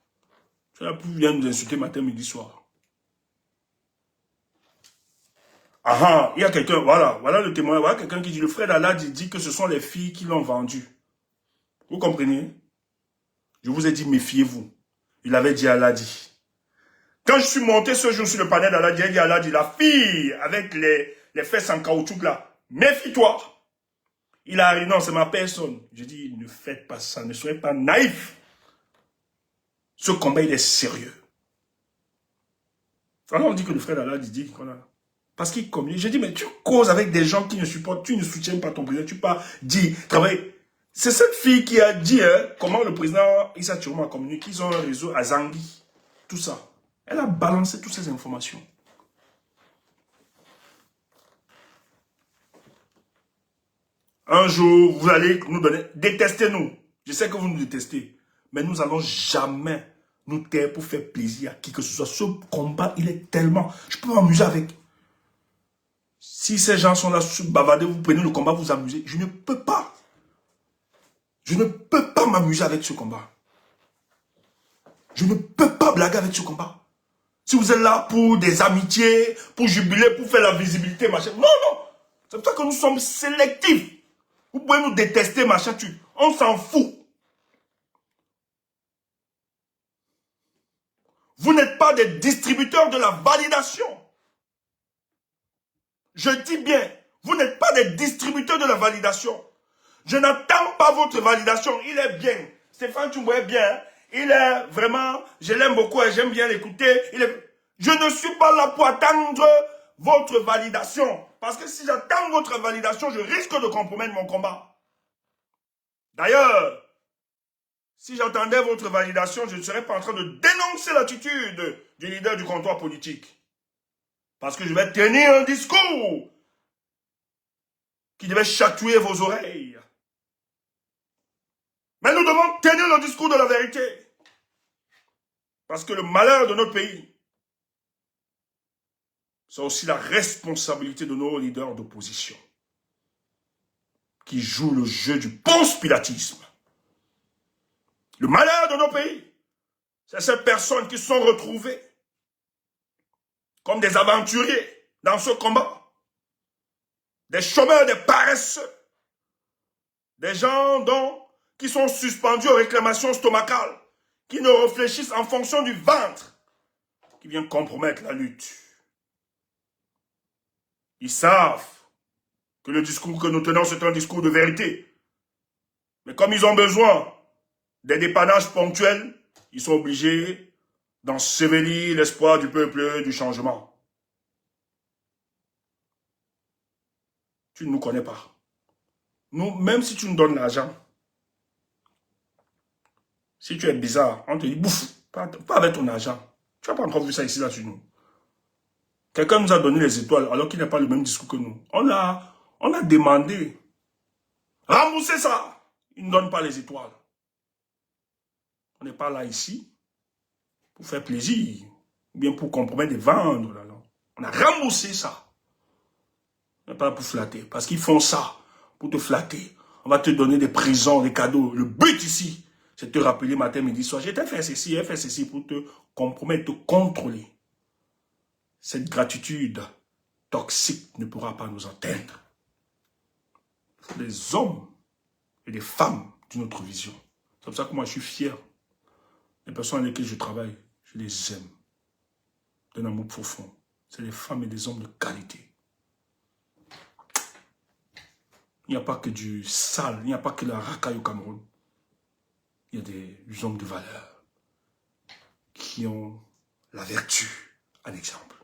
Tu n'as plus rien nous insulter matin, midi, soir. Ah, il y a quelqu'un, voilà le témoin, voilà quelqu'un qui dit, le frère d'Aladi dit que ce sont les filles qui l'ont vendu. Vous comprenez? Je vous ai dit, méfiez-vous. Il avait dit à Aladi. Quand je suis monté ce jour sur le panel d'Aladi, il a dit à Aladi, la fille avec les fesses en caoutchouc là, méfie-toi. Il a dit, non, c'est ma personne. Je dis, ne faites pas ça, ne soyez pas naïfs. Ce combat, il est sérieux. Alors on dit que le frère d'Aladi dit qu'on a... Parce qu'il communique. Je dis, mais tu causes avec des gens qui ne supportent, tu ne soutiens pas ton président, tu pas dit, travaille. C'est cette fille qui a dit comment le président Issa Tchiroma a communiqué qu'ils ont un réseau à Zangui. Tout ça. Elle a balancé toutes ces informations. Un jour, vous allez nous donner... Détestez-nous. Je sais que vous nous détestez. Mais nous n'allons jamais nous taire pour faire plaisir à qui que ce soit. Ce combat, il est tellement... Je peux m'amuser avec. Si ces gens sont là, bavarder, vous prenez le combat, vous amusez. Je ne peux pas. Je ne peux pas m'amuser avec ce combat. Je ne peux pas blaguer avec ce combat. Si vous êtes là pour des amitiés, pour jubiler, pour faire la visibilité, machin. Non, non. C'est pour ça que nous sommes sélectifs. Vous pouvez nous détester, machin. On s'en fout. Vous n'êtes pas des distributeurs de la validation. Je dis bien, vous n'êtes pas des distributeurs de la validation. Je n'attends pas votre validation. Il est bien. Stéphane Tchoumbou est bien. Il est vraiment, je l'aime beaucoup et j'aime bien l'écouter. Je ne suis pas là pour attendre votre validation. Parce que si j'attends votre validation, je risque de compromettre mon combat. D'ailleurs, si j'attendais votre validation, je ne serais pas en train de dénoncer l'attitude du leader du comptoir politique. Parce que je vais tenir un discours qui devait chatouiller vos oreilles. Mais nous devons tenir le discours de la vérité. Parce que le malheur de notre pays, c'est aussi la responsabilité de nos leaders d'opposition qui jouent le jeu du conspiratisme. Le malheur de nos pays, c'est ces personnes qui se sont retrouvées comme des aventuriers dans ce combat. Des chômeurs, des paresseux. Des gens qui sont suspendus aux réclamations stomacales, qui ne réfléchissent en fonction du ventre, qui vient compromettre la lutte. Ils savent que le discours que nous tenons, c'est un discours de vérité. Mais comme ils ont besoin des dépannages ponctuels, ils sont obligés d'ensevelir l'espoir du peuple du changement. Tu ne nous connais pas. Nous, même si tu nous donnes l'argent, si tu es bizarre, on te dit bouffe, pas avec ton argent. Tu n'as pas encore vu ça ici, là, sur nous. Quelqu'un nous a donné les étoiles alors qu'il n'a pas le même discours que nous. On a demandé. Remboursez ça. Il ne donne pas les étoiles. On n'est pas là ici pour faire plaisir, ou bien pour compromettre et vendre. Là, non. On a remboursé ça. On n'est pas là pour flatter. Parce qu'ils font ça pour te flatter. On va te donner des prisons, des cadeaux. Le but ici, c'est de te rappeler matin, midi, soir. J'ai fait ceci pour te compromettre, te contrôler. Cette gratitude toxique ne pourra pas nous atteindre. Il faut des hommes et des femmes d'une autre vision. C'est pour ça que moi je suis fier. Les personnes avec lesquelles je travaille, je les aime. D'un amour profond. C'est des femmes et des hommes de qualité. Il n'y a pas que du sale, il n'y a pas que la racaille au Cameroun. Il y a des hommes de valeur qui ont la vertu en exemple.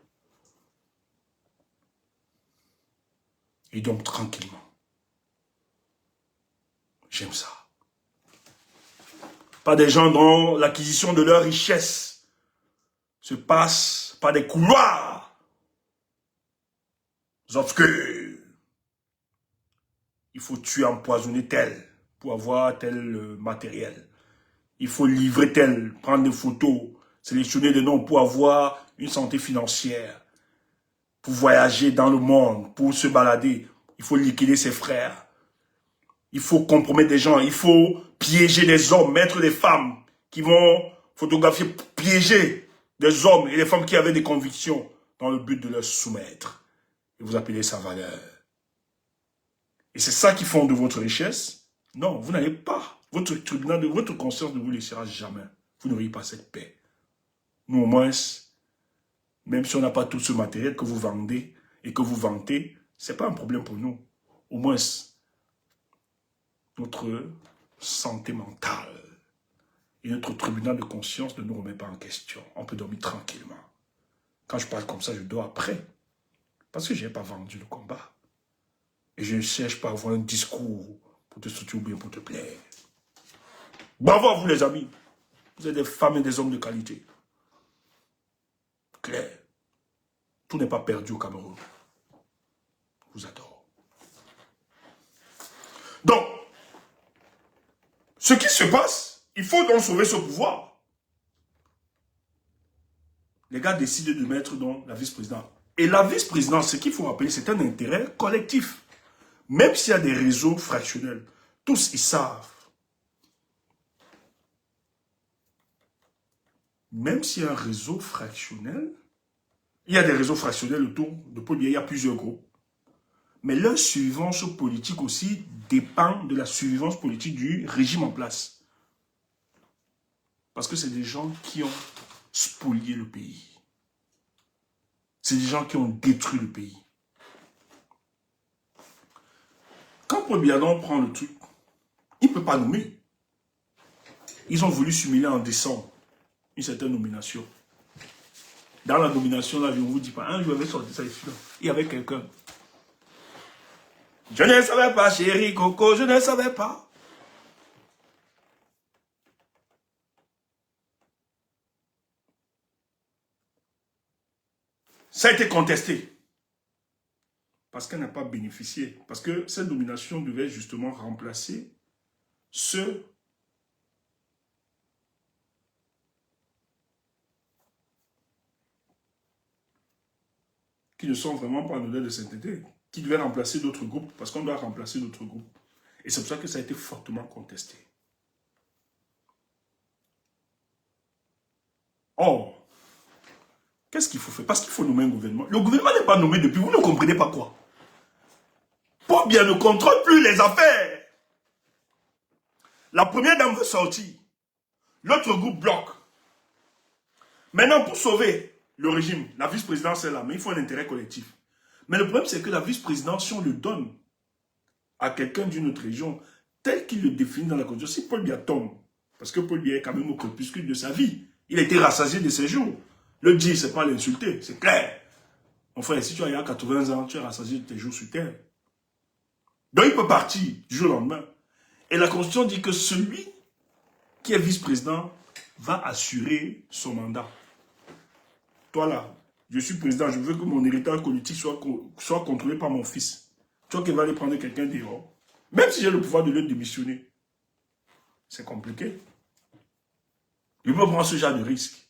Et donc tranquillement. J'aime ça. Pas des gens dont l'acquisition de leur richesse se passe par des couloirs obscurs. Il faut tuer, empoisonner tel pour avoir tel matériel. Il faut livrer tel, prendre des photos, sélectionner des noms pour avoir une santé financière, pour voyager dans le monde, pour se balader. Il faut liquider ses frères. Il faut compromettre des gens. Il faut piéger des hommes, mettre des femmes qui vont photographier, piéger des hommes et des femmes qui avaient des convictions dans le but de leur soumettre. Et vous appelez ça valeur. Et c'est ça qui fonde de votre richesse? Non, vous n'allez pas. Votre tribunal, votre conscience ne vous laissera jamais. Vous n'aurez pas cette paix. Nous, au moins, même si on n'a pas tout ce matériel que vous vendez et que vous vantez, ce n'est pas un problème pour nous. Au moins, notre santé mentale et notre tribunal de conscience ne nous remet pas en question. On peut dormir tranquillement. Quand je parle comme ça, je dors après. Parce que je n'ai pas vendu le combat. Et je ne cherche pas à avoir un discours pour te structurer ou bien pour te plaire. Bravo à vous les amis. Vous êtes des femmes et des hommes de qualité. Claire. Tout n'est pas perdu au Cameroun. Je vous adore. Donc, ce qui se passe, il faut donc sauver ce pouvoir. Les gars décident de mettre donc la vice-présidente. Et la vice-présidence, ce qu'il faut rappeler, c'est un intérêt collectif. Même s'il y a des réseaux fractionnels, tous ils savent. Même s'il y a un réseau fractionnel, il y a des réseaux fractionnels autour de Paul Biya, il y a plusieurs groupes. Mais leur survivance politique aussi dépend de la survivance politique du régime en place. Parce que c'est des gens qui ont spolié le pays. C'est des gens qui ont détruit le pays. Quand Paul Biya prend le truc, il ne peut pas nommer. Ils ont voulu simuler en décembre une certaine nomination. Dans la nomination, là, je ne vous dis pas, un jour, avait sorti ça ici, là. Il y avait quelqu'un. Je ne savais pas, chérie Coco, je ne savais pas. Ça a été contesté. Parce qu'elle n'a pas bénéficié. Parce que cette nomination devait justement remplacer ceux qui ne sont vraiment pas en odeur de sainteté, qui devaient remplacer d'autres groupes, parce qu'on doit remplacer d'autres groupes. Et c'est pour ça que ça a été fortement contesté. Or, qu'est-ce qu'il faut faire? Parce qu'il faut nommer un gouvernement. Le gouvernement n'est pas nommé depuis, vous ne comprenez pas quoi. Paul Biya ne contrôle plus les affaires. La première dame veut sortir. L'autre groupe bloque. Maintenant, pour sauver le régime, la vice-présidence est là, mais il faut un intérêt collectif. Mais le problème, c'est que la vice-présidence, si on le donne à quelqu'un d'une autre région, tel qu'il le définit dans la Constitution, si Paul Biya tombe, parce que Paul Biya est quand même au crépuscule de sa vie, il a été rassasié de ses jours. Le dire, c'est pas l'insulter, c'est clair. Mon frère, si tu as 80 ans, tu es rassasié de tes jours sur terre. Donc il peut partir du jour au lendemain. Et la Constitution dit que celui qui est vice-président va assurer son mandat. Toi là, je suis président, je veux que mon héritage politique soit contrôlé par mon fils. Tu vois qu'il va aller prendre quelqu'un dehors. Même si j'ai le pouvoir de le démissionner. C'est compliqué. Il peut prendre ce genre de risque.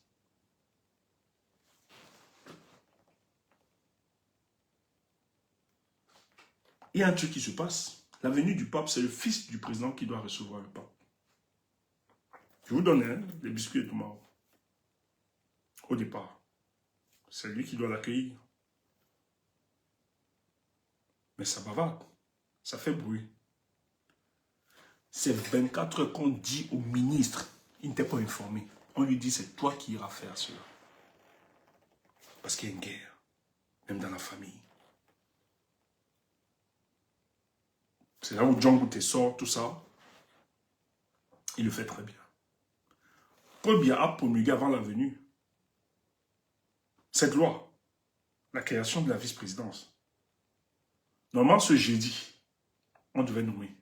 Il y a un truc qui se passe. La venue du pape, c'est le fils du président qui doit recevoir le pape. Je vous donne des biscuits et tout marron. Au départ. C'est lui qui doit l'accueillir. Mais ça bavarde. Ça fait bruit. C'est 24 heures qu'on dit au ministre. Il n'était pas informé. On lui dit, c'est toi qui iras faire cela. Parce qu'il y a une guerre. Même dans la famille. C'est là où John Goute sort, tout ça. Il le fait très bien. Paul Biya a promulgué avant la venue cette loi, la création de la vice-présidence. Normalement, ce jeudi, on devait nommer.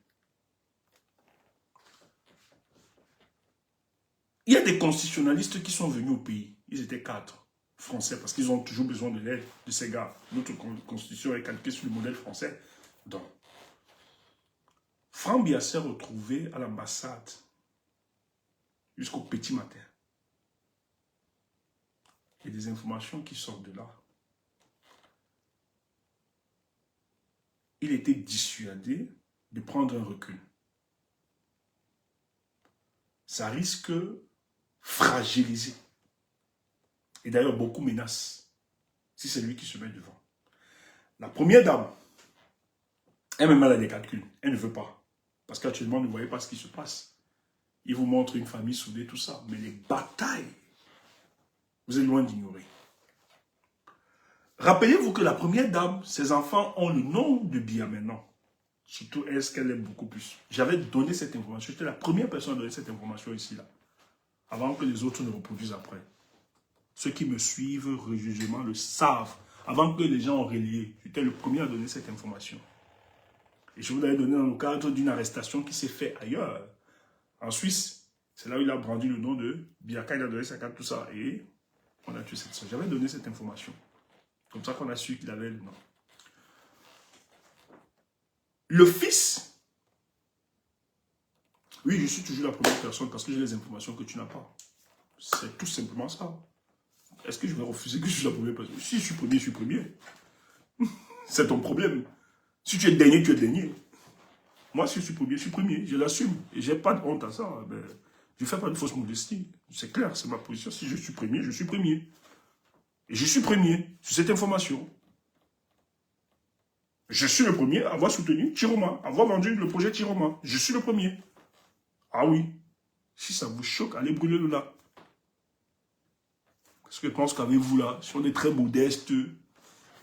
Il y a des constitutionnalistes qui sont venus au pays. Ils étaient 4 français parce qu'ils ont toujours besoin de l'aide de ces gars. Notre constitution est calquée sur le modèle français. Donc, Franck Biya s'est retrouvé à l'ambassade jusqu'au petit matin. Il y a des informations qui sortent de là. Il était dissuadé de prendre un recul. Ça risque de fragiliser. Et d'ailleurs, beaucoup menacent si c'est lui qui se met devant. La première dame, elle-même a des calculs. Elle ne veut pas. Parce qu'actuellement, ne voyez pas ce qui se passe. Il vous montre une famille soudée, tout ça. Mais les batailles, vous êtes loin d'ignorer. Rappelez-vous que la première dame, ses enfants ont le nom de Biya maintenant. Surtout, est-ce qu'elle aime beaucoup plus. J'avais donné cette information. J'étais la première personne à donner cette information ici, là. Avant que les autres ne reproduisent après. Ceux qui me suivent religieusement le savent. Avant que les gens ont relié, j'étais le premier à donner cette information. Et je vous l'avais donné dans le cadre d'une arrestation qui s'est faite ailleurs. En Suisse, c'est là où il a brandi le nom de Biaka, il a donné sa carte, tout ça. Et on a tué cette soeur. J'avais donné cette information. Comme ça qu'on a su qu'il avait le nom. Le fils, oui, je suis toujours la première personne parce que j'ai les informations que tu n'as pas. C'est tout simplement ça. Est-ce que je vais refuser que je suis la première personne? Si je suis premier, je suis premier. C'est ton problème. Si tu es dernier, tu es dernier. Moi, si je suis premier, je suis premier. Je l'assume. Et je n'ai pas de honte à ça. Ben, je ne fais pas de fausse modestie. C'est clair, c'est ma position. Si je suis premier, je suis premier. Et je suis premier sur cette information. Je suis le premier à avoir soutenu Chiroma, à avoir vendu le projet Chiroma. Je suis le premier. Ah oui. Si ça vous choque, allez brûler le lac. Parce que je pense qu'avec vous là, si on est très modeste,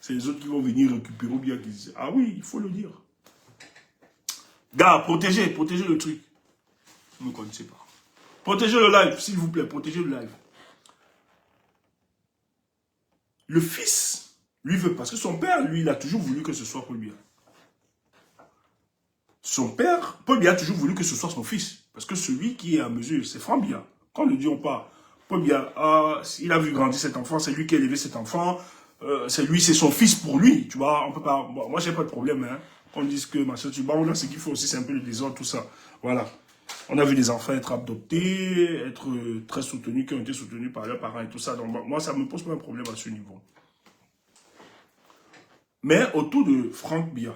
c'est les autres qui vont venir récupérer ou bien qui disent, ah oui, il faut le dire. Gars, protégez le truc. Vous ne me connaissez pas. Protégez le live, s'il vous plaît, protégez le live. Le fils, lui veut, parce que son père, lui, il a toujours voulu que ce soit Paul Biya. Son père, Paul Biya a toujours voulu que ce soit son fils. Parce que celui qui est à mesure, c'est Franck Biya. Quand on le dit, on parle. Paul Biya, il a vu grandir cet enfant, c'est lui qui a élevé cet enfant. C'est lui, c'est son fils pour lui. Tu vois, on peut pas. Bon, moi, j'ai pas de problème. Hein. Qu'on dise que machin, tu vois, là, ce qu'il faut aussi, c'est un peu le désordre, tout ça. Voilà. On a vu des enfants être adoptés, être très soutenus, qui ont été soutenus par leurs parents et tout ça. Donc, moi, ça me pose pas un problème à ce niveau. Mais autour de Franck Biya,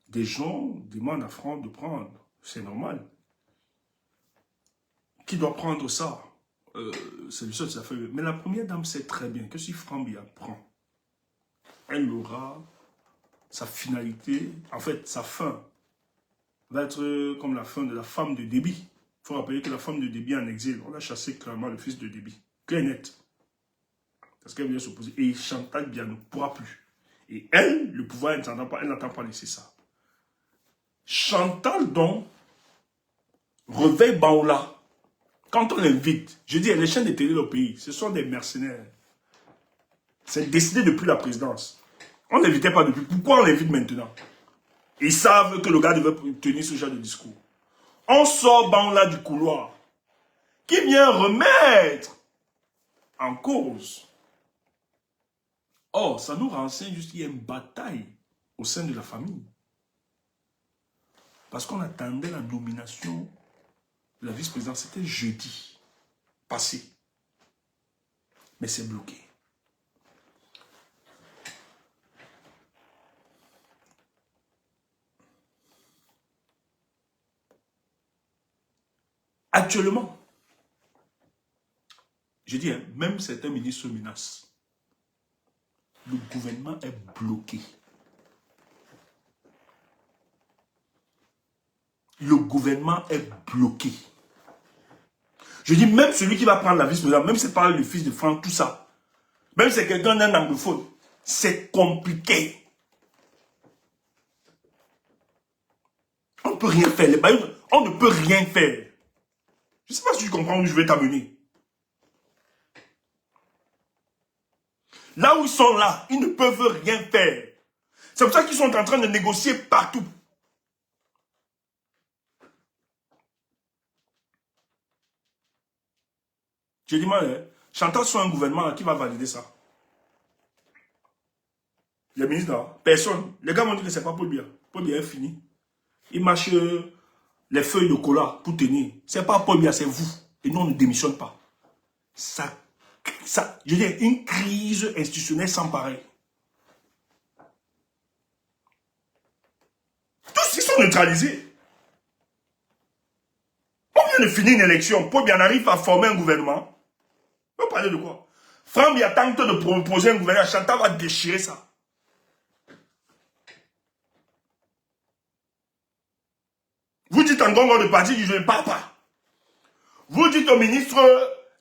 des gens demandent à Franck de prendre. C'est normal. Qui doit prendre ça? C'est le seul, ça fait. Mais la première dame sait très bien que si Franck Biya prend, elle aura sa finalité, en fait, sa fin va être comme la fin de la femme de Déby. Il faut rappeler que la femme de Déby en exil, on a chassé clairement le fils de Déby. Clair et net. Parce qu'elle vient s'opposer. Et Chantal Biya ne pourra plus. Et elle, le pouvoir, elle n'entend pas laisser ça. Chantal, donc, réveille Baoula. Quand on l'invite, je dis, les chaînes de télé au pays, ce sont des mercenaires. C'est décidé depuis la présidence. On n'invitait pas depuis. Pourquoi on l'invite maintenant? Ils savent que le gars devait tenir ce genre de discours. On sort Baoula du couloir. Qui vient remettre en cause. Or, ça nous renseigne juste qu'il y a une bataille au sein de la famille. Parce qu'on attendait la nomination de la vice-présidente. C'était jeudi passé. Mais c'est bloqué. Actuellement, je dis, hein, même certains ministres menacent. Le gouvernement est bloqué. Le gouvernement est bloqué. Je dis, même celui qui va prendre la vice-présidente, même si c'est pas le fils de Franck, tout ça, même si c'est quelqu'un d'un anglophone, c'est compliqué. On ne peut rien faire. On ne peut rien faire. Je ne sais pas si tu comprends où je vais t'amener. Là où ils sont là, ils ne peuvent rien faire. C'est pour ça qu'ils sont en train de négocier partout. J'ai dit, moi, Chantal soit un gouvernement qui va valider ça. Les ministres là, personne. Les gars m'ont dit que c'est pas Paul Biya. Paul Biya est fini. Il marche les feuilles de cola pour tenir. C'est pas Paul Biya, c'est vous. Et nous, on ne démissionne pas. Ça, je veux dire, une crise institutionnelle sans pareil. Tous ils sont neutralisés. On vient de finir une élection. Paul Biya arrive à former un gouvernement. On peut parler de quoi? Franck Biya tente de proposer un gouvernement. Chantal va déchirer ça. Vous dites en gongo de parti, je ne parle pas. Vous dites au ministre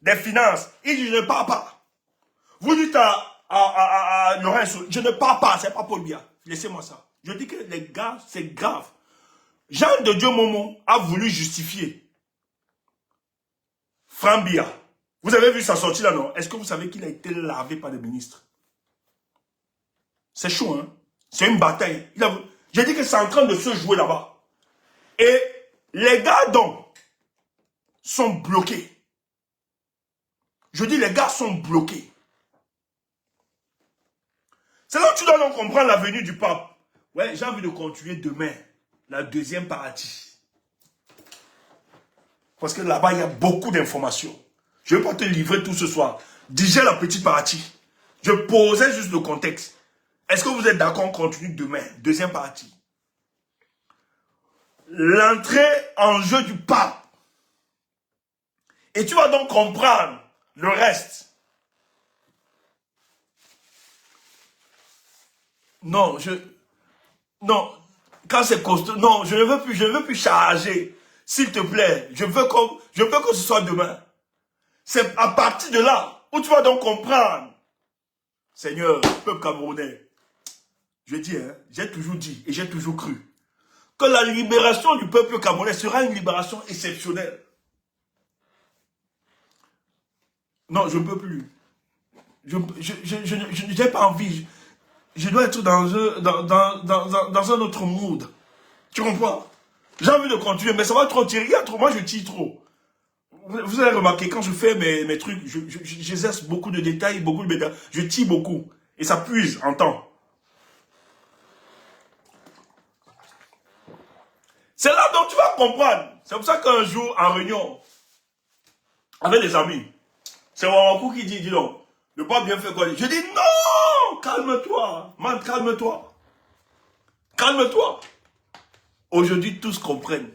des Finances, il dit je ne parle pas. Vous dites à Lorenzo, je ne parle pas, c'est pas Paul Biya. Laissez-moi ça. Je dis que les gars, c'est grave. Jean de Dieu Momo a voulu justifier Franck Biya. Vous avez vu sa sortie là, non? Est-ce que vous savez qu'il a été lavé par des ministres? C'est chaud, hein? C'est une bataille. J'ai dit que c'est en train de se jouer là-bas. Et les gars, donc, sont bloqués. Je dis, les gars sont bloqués. C'est là où tu dois donc comprendre la venue du pape. Ouais, j'ai envie de continuer demain, la deuxième partie. Parce que là-bas, il y a beaucoup d'informations. Je ne vais pas te livrer tout ce soir. Digère la petite partie. Je posais juste le contexte. Est-ce que vous êtes d'accord, on continue demain, deuxième partie. L'entrée en jeu du pape. Et tu vas donc comprendre le reste. Non, non, quand c'est costaud, non, je ne veux plus charger. S'il te plaît, je veux que ce soit demain. C'est à partir de là où tu vas donc comprendre. Seigneur, peuple camerounais, je dis, hein, j'ai toujours dit et j'ai toujours cru que la libération du peuple camerounais sera une libération exceptionnelle. Non, je ne peux plus. Je n'ai pas envie. Je dois être dans un autre mood. Tu comprends? J'ai envie de continuer, mais ça va trop tirer. Moi, je tire trop. Vous avez remarqué, quand je fais mes trucs, j'exerce beaucoup de détails, beaucoup de détails. Je tire beaucoup. Et ça puise en temps. C'est là dont tu vas comprendre. C'est pour ça qu'un jour, en réunion, avec des amis, c'est Wamakou qui dit donc, le pape bien fait quoi? Je dis non, calme-toi, man, calme-toi. Calme-toi. Aujourd'hui, tous comprennent.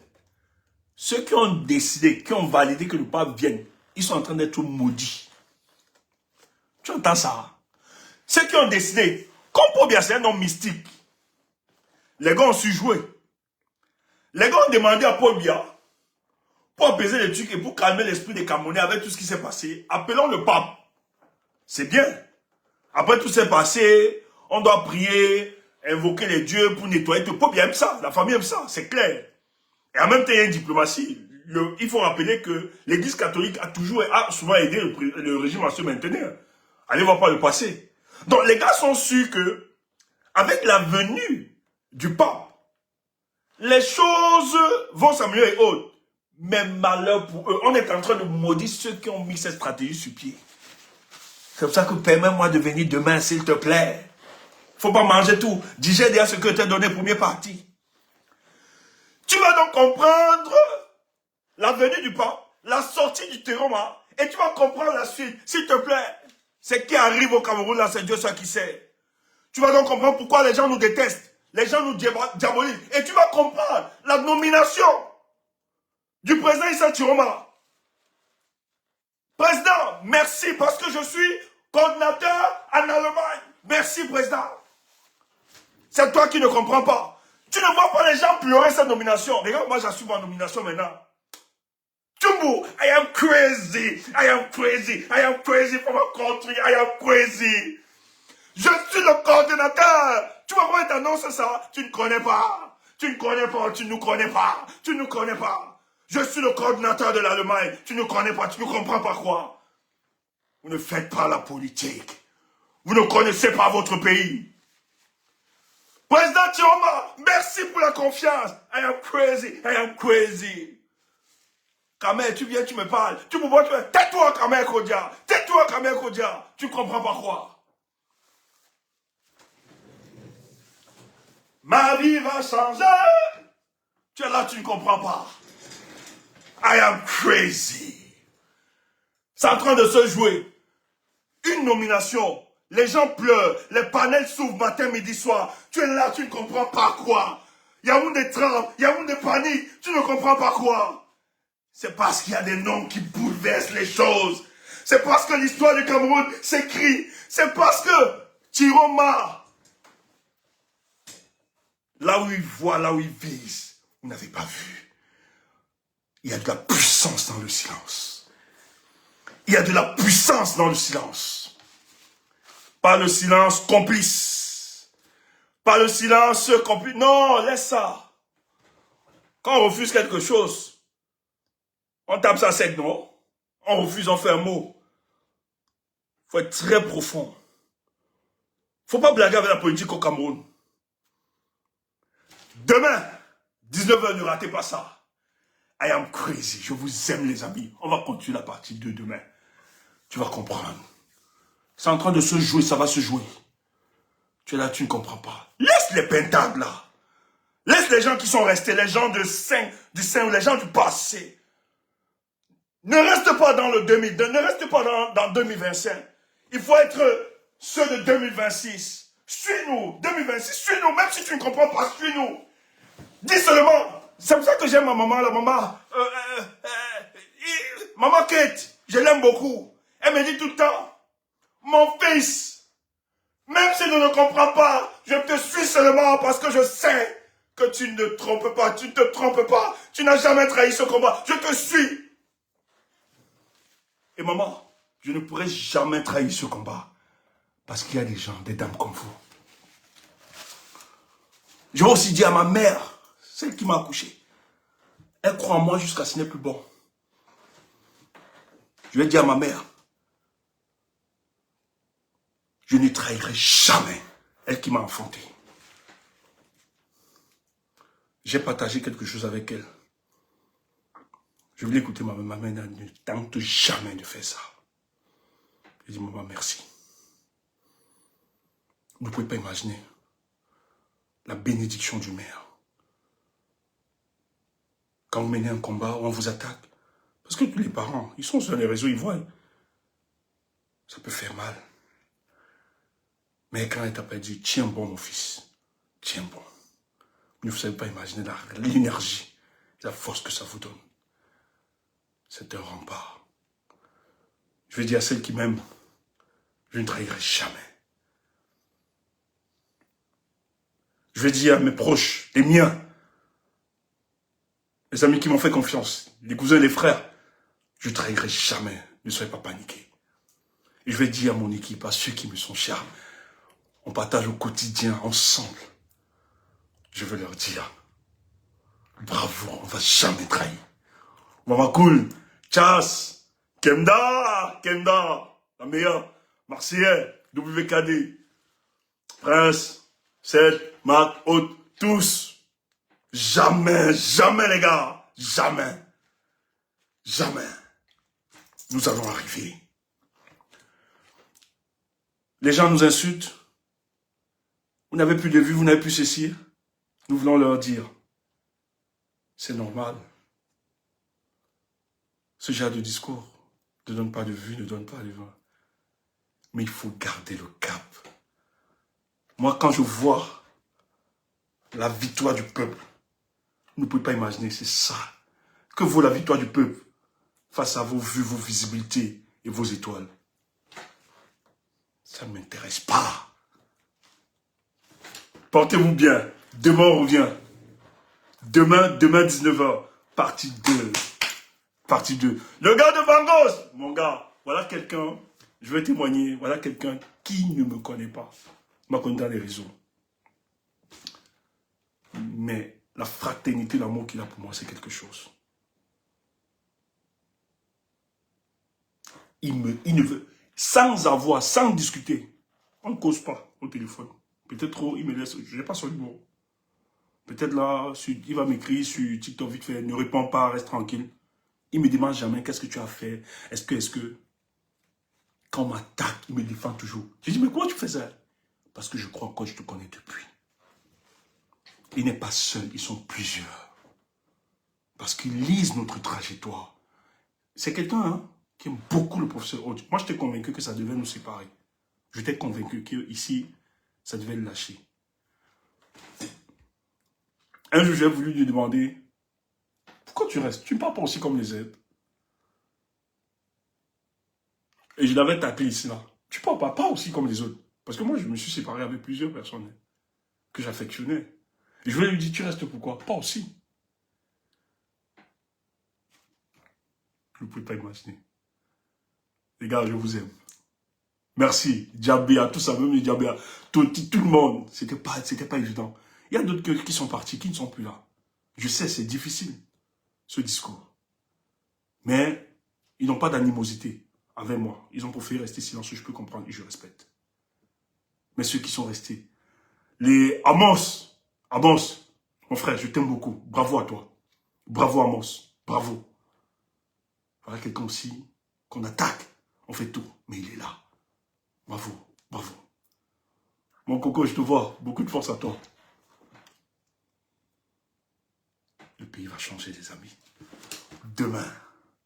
Ceux qui ont décidé, qui ont validé que le pape vienne, ils sont en train d'être maudits. Tu entends ça? Ceux qui ont décidé, comme Paul Biya, c'est un homme mystique. Les gars ont su jouer. Les gars ont demandé à Paul Biya, pour apaiser les trucs et pour calmer l'esprit des Camerounais avec tout ce qui s'est passé, appelons le pape. C'est bien. Après tout s'est passé, on doit prier, invoquer les dieux pour nettoyer tout. Paul Biya aime ça, la famille aime ça, c'est clair. Et en même temps, il y a une diplomatie. Il faut rappeler que l'Église catholique a souvent aidé le régime à se maintenir. Allez voir par le passé. Donc les gars sont sûrs que, avec la venue du pape, les choses vont s'améliorer et autres. Mais malheur pour eux, on est en train de maudire ceux qui ont mis cette stratégie sur pied. C'est pour ça que permets-moi de venir demain, s'il te plaît. Faut pas manger tout. Digère déjà ce que je t'ai donné, première partie. Tu vas donc comprendre la venue du pape, la sortie du terroma, et tu vas comprendre la suite. S'il te plaît, c'est qui arrive au Cameroun, là, c'est Dieu seul qui sait. Tu vas donc comprendre pourquoi les gens nous détestent, les gens nous diabolisent, et tu vas comprendre la nomination du président Issa Chiroma. Président, merci parce que je suis coordinateur en Allemagne. Merci, président. C'est toi qui ne comprends pas. Tu ne vois pas les gens pleurer cette nomination. Regarde, moi j'assume ma nomination maintenant. Tumbu, I am crazy. I am crazy. I am crazy for my country. I am crazy. Je suis le coordinateur. Tu vois comment t'annonces ça? Tu ne connais pas. Tu ne connais pas. Tu ne nous connais pas. Tu ne nous connais pas. Je suis le coordinateur de l'Allemagne. Tu ne connais pas. Tu ne comprends pas quoi? Vous ne faites pas la politique. Vous ne connaissez pas votre pays. Président Chiroma, merci pour la confiance. I am crazy, I am crazy. Kamer, tu viens, tu me parles. Tu me vois, tu me... Tais-toi, Kamer Kodia. Tais-toi, Kamer Kodia. Tu ne comprends pas quoi. Ma vie va changer. Tu es là, tu ne comprends pas. I am crazy. C'est en train de se jouer. Une nomination. Les gens pleurent, les panels s'ouvrent matin, midi, soir. Tu es là, tu ne comprends pas quoi. Yaoundé tremble, Yaoundé panique, tu ne comprends pas quoi. C'est parce qu'il y a des noms qui bouleversent les choses. C'est parce que l'histoire du Cameroun s'écrit. C'est parce que Chiroma, là où il voit, là où il vise, vous n'avez pas vu. Il y a de la puissance dans le silence. Il y a de la puissance dans le silence. Pas le silence complice. Pas le silence complice. Non, laisse ça. Quand on refuse quelque chose, on tape ça sec, non? On refuse, on fait un mot. Faut être très profond. Faut pas blaguer avec la politique au Cameroun. Demain, 19h, ne ratez pas ça. I am crazy. Je vous aime, les amis. On va continuer la partie 2 demain. Tu vas comprendre. C'est en train de se jouer, ça va se jouer. Tu es là, tu ne comprends pas. Laisse les pentables là. Laisse les gens qui sont restés, les gens du Saint, les gens du passé. Ne reste pas dans le 2002, ne reste pas dans 2025. Il faut être ceux de 2026. Suis-nous, 2026, suis-nous, même si tu ne comprends pas, suis-nous. Dis seulement, c'est pour ça que j'aime ma maman, la maman. Maman Kate, je l'aime beaucoup. Elle me dit tout le temps, mon fils, même si tu ne comprends pas, je te suis seulement parce que je sais que tu ne te trompes pas, tu ne te trompes pas, tu n'as jamais trahi ce combat, je te suis. Et maman, je ne pourrai jamais trahir ce combat parce qu'il y a des gens, des dames comme vous. Je vais aussi dire à ma mère, celle qui m'a accouché, elle croit en moi jusqu'à ce n'est plus bon. Je vais dire à ma mère, je ne trahirai jamais elle qui m'a enfanté. J'ai partagé quelque chose avec elle. Je voulais écouter ma mère, ne tente jamais de faire ça. Je dis, maman, merci. Vous ne pouvez pas imaginer la bénédiction du maire. Quand vous menez un combat, on vous attaque. Parce que tous les parents, ils sont sur les réseaux, ils voient. Ça peut faire mal. Mais quand elle t'a dit, tiens bon mon fils, tiens bon. Vous ne savez pas imaginer l'énergie, la force que ça vous donne. C'est un rempart. Je vais dire à celles qui m'aiment, je ne trahirai jamais. Je vais dire à mes proches, les miens, les amis qui m'ont fait confiance, les cousins et les frères, je ne trahirai jamais. Ne soyez pas paniqués. Et je vais dire à mon équipe, à ceux qui me sont chers, on partage au quotidien, ensemble. Je veux leur dire, bravo, on ne va jamais trahir. Maman cool, Chas, Kemda, la meilleure, Marseillais, WKD, Prince, Seth, Marc, Haute, tous. Jamais, jamais les gars, jamais, jamais. Nous allons arriver. Les gens nous insultent. Vous n'avez plus de vue, vous n'avez plus ceci. Nous voulons leur dire, c'est normal. Ce genre de discours ne donne pas de vue, ne donne pas de vue. Mais il faut garder le cap. Moi, quand je vois la victoire du peuple, vous ne pouvez pas imaginer, c'est ça. Que vaut la victoire du peuple face à vos vues, vos visibilités et vos étoiles? Ça ne m'intéresse pas. Portez-vous bien. Demain, on revient. Demain 19h, partie 2. Partie 2. Le gars de Bangos, mon gars, voilà quelqu'un, je vais témoigner, voilà quelqu'un qui ne me connaît pas. Il m'a connu dans les réseaux. Mais la fraternité, l'amour qu'il a pour moi, c'est quelque chose. Il ne veut, sans avoir, sans discuter, on ne cause pas au téléphone. Peut-être trop, il me laisse, je n'ai pas son numéro. Peut-être là, il va m'écrire sur TikTok vite fait, ne réponds pas, reste tranquille. Il ne me demande jamais qu'est-ce que tu as fait. Est-ce que, quand on m'attaque, il me défend toujours. Je dis, mais pourquoi tu fais ça? Parce que je crois que je te connais depuis. Il n'est pas seul, ils sont plusieurs. Parce qu'ils lisent notre trajectoire. C'est quelqu'un hein, qui aime beaucoup le professeur Hodge. Moi, j'étais convaincu que ça devait nous séparer. J'étais convaincu qu'ici, ça devait le lâcher. Un jour, j'ai voulu lui demander, pourquoi tu restes? Tu ne parles pas aussi comme les autres. Et je l'avais tapé ici, là. Tu ne parles pas aussi comme les autres. Parce que moi, je me suis séparé avec plusieurs personnes hein, que j'affectionnais. Et je voulais lui dire, tu restes pourquoi? Pas aussi. Vous ne pouvez pas imaginer. Les gars, je vous aime. Merci. Djabéa, tout ça, même Djabéa. Tout le monde. C'était pas évident. Il y a d'autres qui sont partis, qui ne sont plus là. Je sais, c'est difficile, ce discours. Mais ils n'ont pas d'animosité avec moi. Ils ont préféré rester silencieux, je peux comprendre et je respecte. Mais ceux qui sont restés, les Amos, Mon frère, je t'aime beaucoup. Bravo à toi. Bravo Amos. Bravo. Voilà quelqu'un aussi qu'on attaque. On fait tout. Mais il est là. Bravo. Bravo. Mon coco, je te vois. Beaucoup de force à toi. Le pays va changer, les amis. Demain.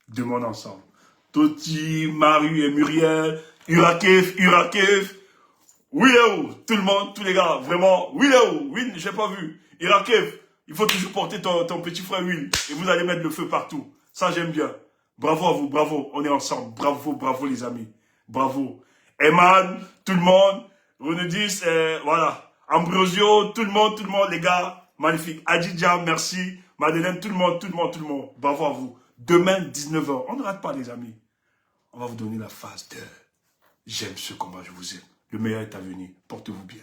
Demain ensemble. Toti, Maru et Muriel. Urakef. Willow, tout le monde, tous les gars, vraiment, Willow, Will, j'ai pas vu. Irakef, il faut toujours porter ton petit frère Will. Et vous allez mettre le feu partout. Ça, j'aime bien. Bravo à vous, bravo, on est ensemble. Bravo, bravo les amis. Bravo. Eman, tout le monde, Renedis, voilà. Ambrosio, tout le monde, les gars, magnifique. Adidja, merci. Madeleine, tout le monde. Bravo à vous. Demain, 19h, on ne rate pas les amis. On va vous donner la phase de j'aime ce combat, je vous aime. Le meilleur est à venir. Portez-vous bien.